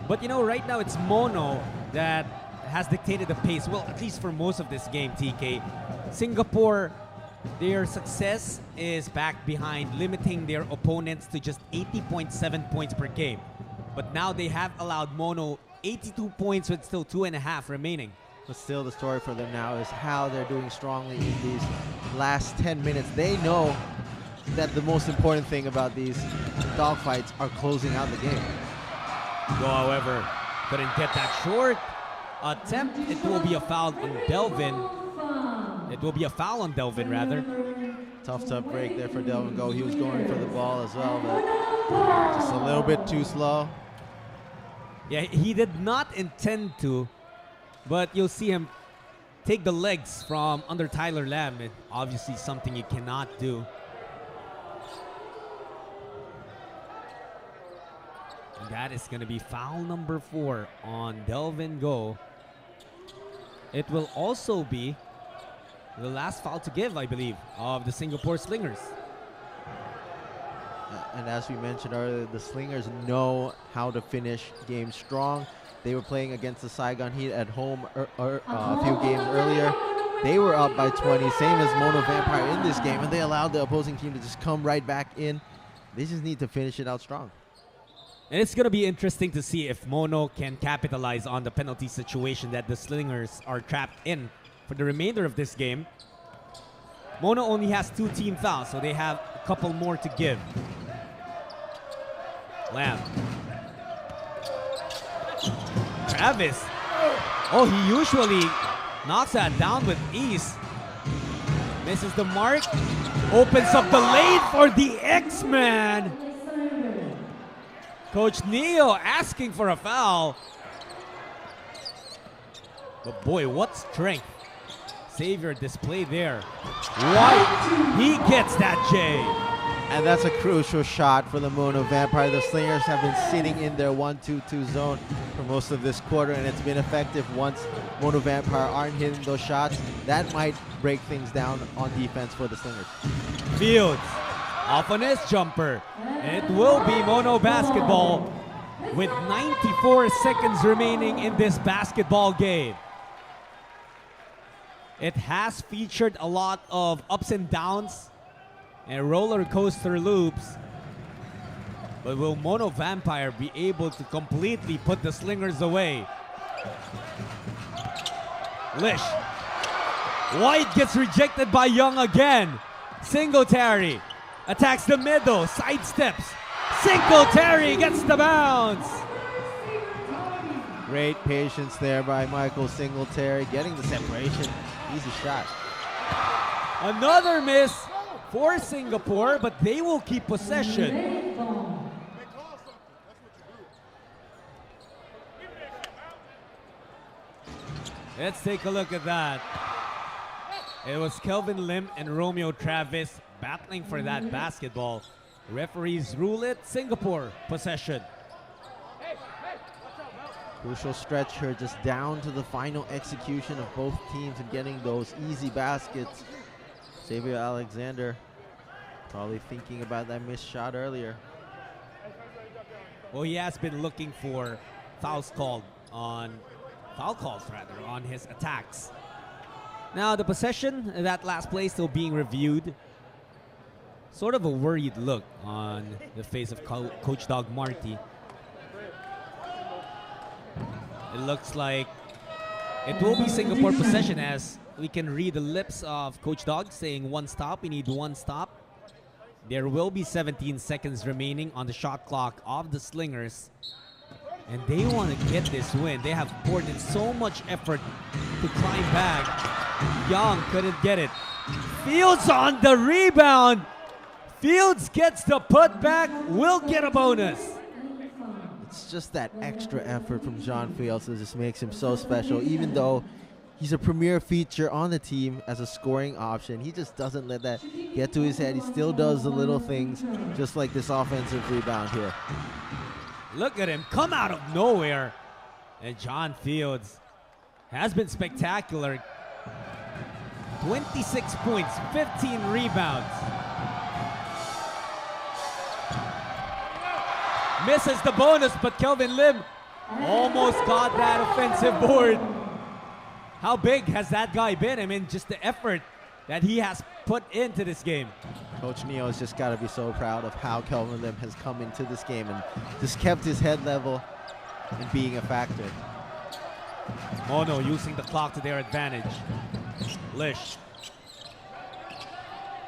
But you know, right now it's Mono that has dictated the pace. Well, at least for most of this game, TK. Singapore, their success is back behind limiting their opponents to just 80.7 points per game. But now they have allowed Mono 82 points with still 2.5 remaining. But still, the story for them now is how they're doing strongly in these last 10 minutes. They know that the most important thing about these dogfights are closing out the game. Go, however, couldn't get that short attempt. It will be a foul on Delvin. It will be a foul on Delvin, rather. Tough break there for Delvin Go. He was going for the ball as well, but just a little bit too slow. Yeah, he did not intend to, but you'll see him take the legs from under Tyler Lamb. It obviously something you cannot do. That is going to be foul number 4 on Delvin Go. It will also be the last foul to give, I believe, of the Singapore Slingers. And as we mentioned earlier, the Slingers know how to finish games strong. They were playing against the Saigon Heat at home a few games earlier. They were up by 20, same as Mono Vampire in this game, and they allowed the opposing team to just come right back in. They just need to finish it out strong. And it's going to be interesting to see if Mono can capitalize on the penalty situation that the Slingers are trapped in for the remainder of this game. Mono only has 2 team fouls, so they have a couple more to give. Lamb. Travis. Oh, he usually knocks that down with ease. Misses the mark. Opens up the lane for the X-Man. Coach Neo asking for a foul. But boy, what strength Xavier displayed there. White, he gets that J. And that's a crucial shot for the Mono Vampire. The Slingers have been sitting in their 1-2-2 zone for most of this quarter, and it's been effective once Mono Vampire aren't hitting those shots. That might break things down on defense for the Slingers. Fields off on his jumper. And it will be Mono basketball with 94 seconds remaining in this basketball game. It has featured a lot of ups and downs and roller coaster loops. But will Mono Vampire be able to completely put the Slingers away? Lish. White gets rejected by Young again. Singletary attacks the middle, sidesteps. Singletary gets the bounce. Great patience there by Michael Singletary, getting the separation. Easy shot. Another miss for Singapore, but they will keep possession. Let's take a look at that. It was Kelvin Lim and Romeo Travis battling for that basketball. Referees rule it Singapore possession. Crucial stretch here, just down to the final execution of both teams and getting those easy baskets. Xavier Alexander probably thinking about that missed shot earlier. Well, he has been looking for foul calls on his attacks. Now the possession, that last play still being reviewed. Sort of a worried look on the face of Coach Dog Marty. It looks like it will be Singapore possession, as we can read the lips of Coach Dog saying one stop. We need one stop. There will be 17 seconds remaining on the shot clock of the Slingers. And they want to get this win. They have poured in so much effort to climb back. Young couldn't get it. Fields on the rebound. Fields gets the putback. Will get a bonus. It's just that extra effort from John Fields that just makes him so special. Even though he's a premier feature on the team as a scoring option, he just doesn't let that get to his head. He still does the little things, just like this offensive rebound here. Look at him come out of nowhere. And John Fields has been spectacular. 26 points, 15 rebounds. Misses the bonus, but Kelvin Lim almost got that offensive board. How big has that guy been? I mean, just the effort that he has put into this game. Coach Neo's just got to be so proud of how Kelvin Lim has come into this game and just kept his head level and being a factor. Mono using the clock to their advantage. Lish.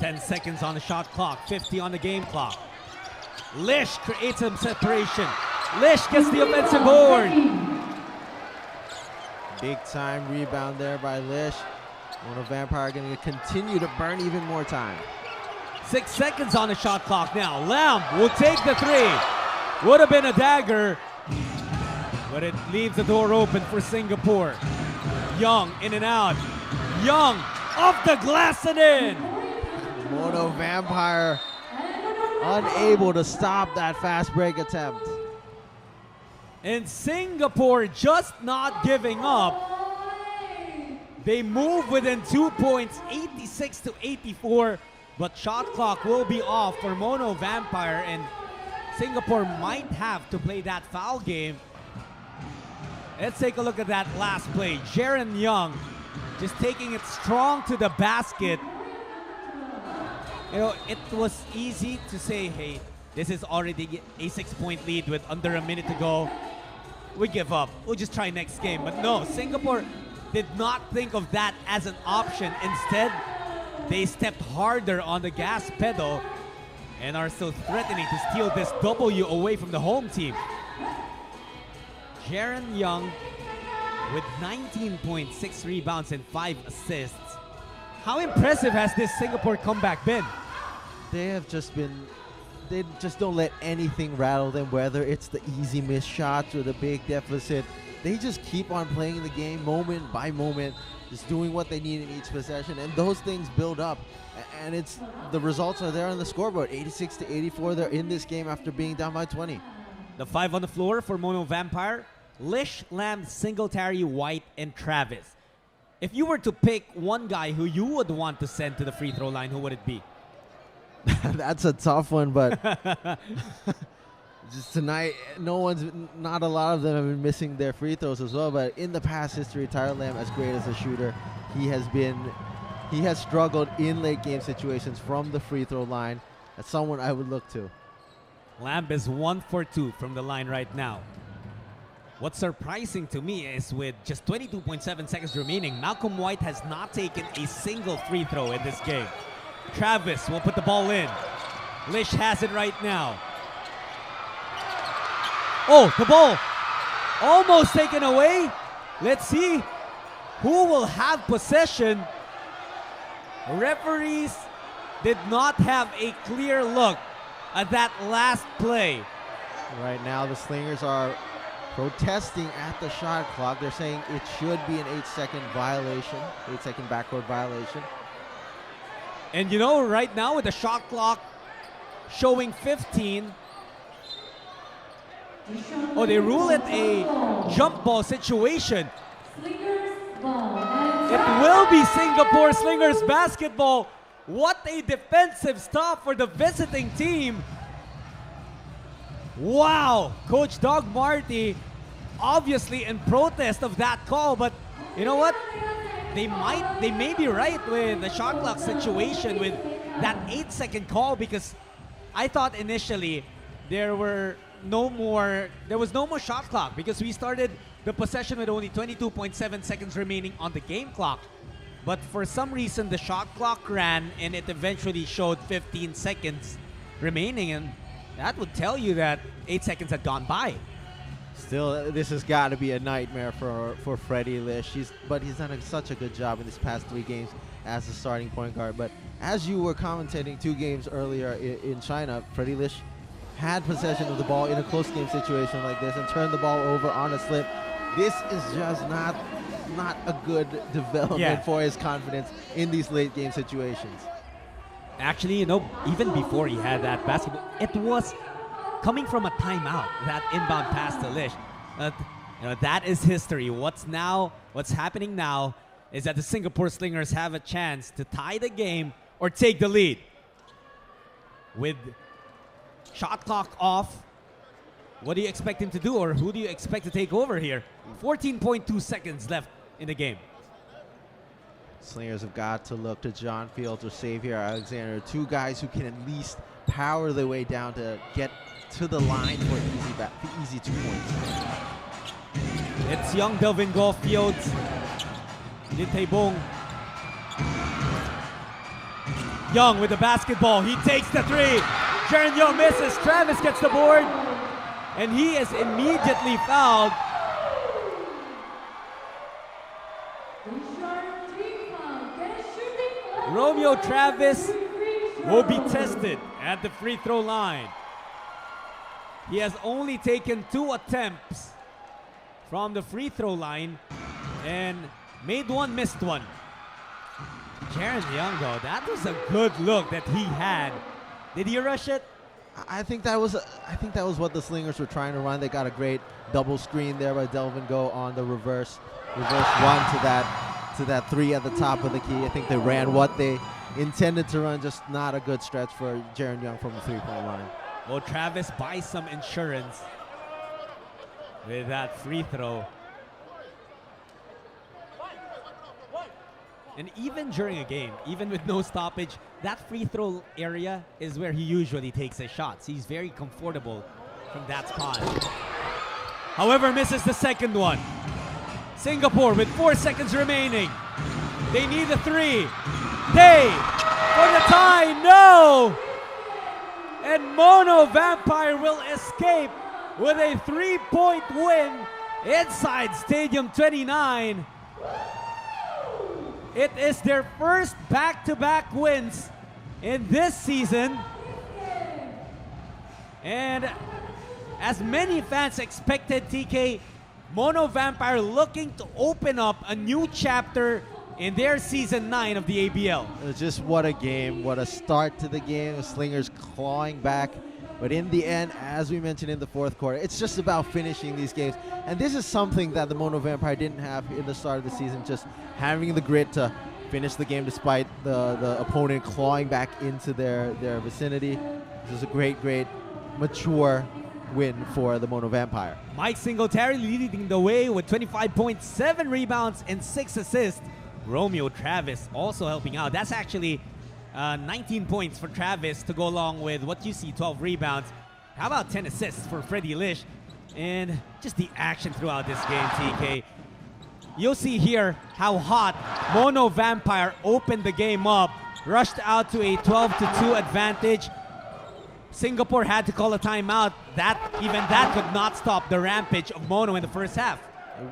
10 seconds on the shot clock, 50 on the game clock. Lish creates some separation. Lish gets the offensive board. Big time rebound there by Lish. Mono Vampire going to continue to burn even more time. 6 seconds on the shot clock now. Lamb will take the three. Would have been a dagger, but it leaves the door open for Singapore. Young in and out. Young off the glass and in. Mono Vampire unable to stop that fast break attempt. And Singapore just not giving up. They move within 2 points, 86 to 84. But shot clock will be off for Mono Vampire, and Singapore might have to play that foul game. Let's take a look at that last play. Jaron Young just taking it strong to the basket. You know, it was easy to say, hey, this is already a 6-point lead with under a minute to go. We give up. We'll just try next game. But no, Singapore did not think of that as an option. Instead, they stepped harder on the gas pedal and are still threatening to steal this W away from the home team. Jaron Young with 19 points, 6 rebounds, and 5 assists. How impressive has this Singapore comeback been? They just don't let anything rattle them, whether it's the easy missed shots or the big deficit. They just keep on playing the game moment by moment, just doing what they need in each possession, and those things build up. And the results are there on the scoreboard. 86 to 84, they're in this game after being down by 20. The 5 on the floor for Mono Vampire: Lish, Lamb, Singletary, White, and Travis. If you were to pick one guy who you would want to send to the free throw line, who would it be? That's a tough one, but just tonight, not a lot of them have been missing their free throws as well. But in the past history, Tyler Lamb, as great as a shooter, he has struggled in late game situations from the free throw line. That's someone I would look to. Lamb is 1 for 2 from the line right now. What's surprising to me is with just 22.7 seconds remaining, Malcolm White has not taken a single free throw in this game. Travis will put the ball in. Lish has it right now. Oh, the ball almost taken away. Let's see who will have possession. Referees did not have a clear look at that last play. Right now, the Slingers are protesting at the shot clock. They're saying it should be an 8-second violation, 8-second backcourt violation. And you know, right now with the shot clock showing 15, they rule it a jump ball situation. It will be Singapore Slingers basketball. What a defensive stop for the visiting team. Wow, Coach Doug Marty obviously in protest of that call, but you know what? They may be right with the shot clock situation with that 8-second call, because I thought initially there was no more shot clock because we started the possession with only 22.7 seconds remaining on the game clock. But for some reason the shot clock ran and it eventually showed 15 seconds remaining, and that would tell you that 8 seconds had gone by. Still, this has got to be a nightmare for Freddie Lish. But he's done such a good job in his past 3 games as a starting point guard. But as you were commentating 2 games earlier in China, Freddie Lish had possession of the ball in a close game situation like this and turned the ball over on a slip. This is just not a good development for his confidence in these late game situations. Actually, you know, even before he had that basketball, it was coming from a timeout, that inbound pass to Lish. You know, that is history. What's happening now is that the Singapore Slingers have a chance to tie the game or take the lead. With shot clock off, what do you expect him to do, or who do you expect to take over here? 14.2 seconds left in the game. Slingers have got to look to John Fields or Xavier Alexander, 2 guys who can at least power their way down to get to the line for easy 2 points. It's young Delvin Goff, Fields, Lin Tae-bong. Young with the basketball, he takes the 3. Jaron Young misses, Travis gets the board, and he is immediately fouled. Romeo Travis will be tested at the free throw line. He has only taken 2 attempts from the free throw line and made 1, missed 1. Jaron Young, though, that was a good look that he had. Did he rush it? I think that was what the Slingers were trying to run. They got a great double screen there by Delvin Go on the reverse run to that three at the top of the key. I think they ran what they intended to run, just not a good stretch for Jaron Young from the three-point line. Well, Travis buys some insurance with that free throw. And even during a game, even with no stoppage, that free throw area is where he usually takes his shots. He's very comfortable from that spot. However, misses the second one. Singapore with 4 seconds remaining. They need a three. Day for the tie, no! And Mono Vampire will escape with a 3-point win inside Stadium 29. It is their first back-to-back wins in this season. And as many fans expected, TK, Mono Vampire looking to open up a new chapter in their season 9 of the ABL. Just what a game, what a start to the game. The Slingers clawing back. But in the end, as we mentioned in the fourth quarter, it's just about finishing these games. And this is something that the Mono Vampire didn't have in the start of the season, just having the grit to finish the game despite the opponent clawing back into their vicinity. This is a great, mature win for the Mono Vampire. Mike Singletary leading the way with 25.7 rebounds and 6 assists. Romeo Travis also helping out. That's actually 19 points for Travis to go along with what you see, 12 rebounds. How about 10 assists for Freddie Lish? And just the action throughout this game, TK. You'll see here how hot Mono Vampire opened the game up, rushed out to a 12-2 advantage. Singapore had to call a timeout. Even that could not stop the rampage of Mono in the first half.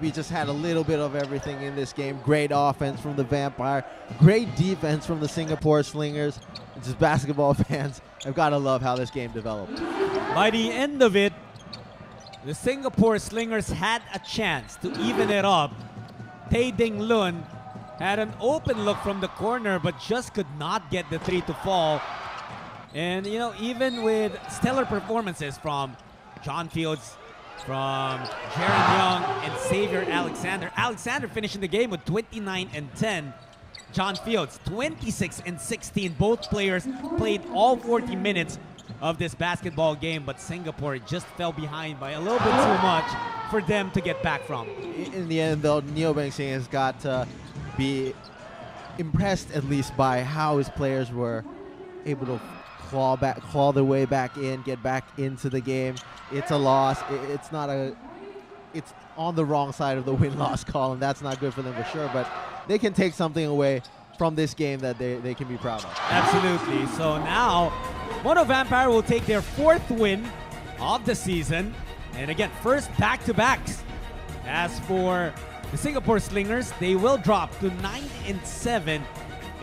We just had a little bit of everything in this game. Great offense from the Vampire. Great defense from the Singapore Slingers. Just basketball fans have got to love how this game developed. By the end of it, the Singapore Slingers had a chance to even it up. Tay Ding Lun had an open look from the corner but just could not get the three to fall. And, you know, even with stellar performances from John Fields, from Jaron Young and Xavier Alexander. Alexander finishing the game with 29 and 10. John Fields, 26 and 16. Both players played all 40 minutes of this basketball game, but Singapore just fell behind by a little bit too much for them to get back from. In the end, though, Neo Bang Singh has got to be impressed at least by how his players were able to claw their way back in, get back into the game. It's a loss. It's on the wrong side of the win-loss column. That's not good for them for sure, but they can take something away from this game that they can be proud of. Absolutely. So now, Mono Vampire will take their 4th win of the season. And again, first back-to-backs. As for the Singapore Slingers, they will drop to 9 and 7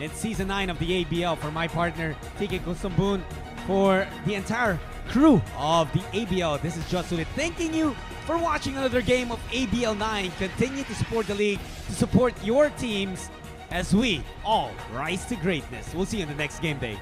in Season 9 of the ABL. For my partner, TK Kusambun, for the entire crew of the ABL, this is Just Sulit thanking you for watching another game of ABL 9. Continue to support the league, to support your teams as we all rise to greatness. We'll see you in the next game day.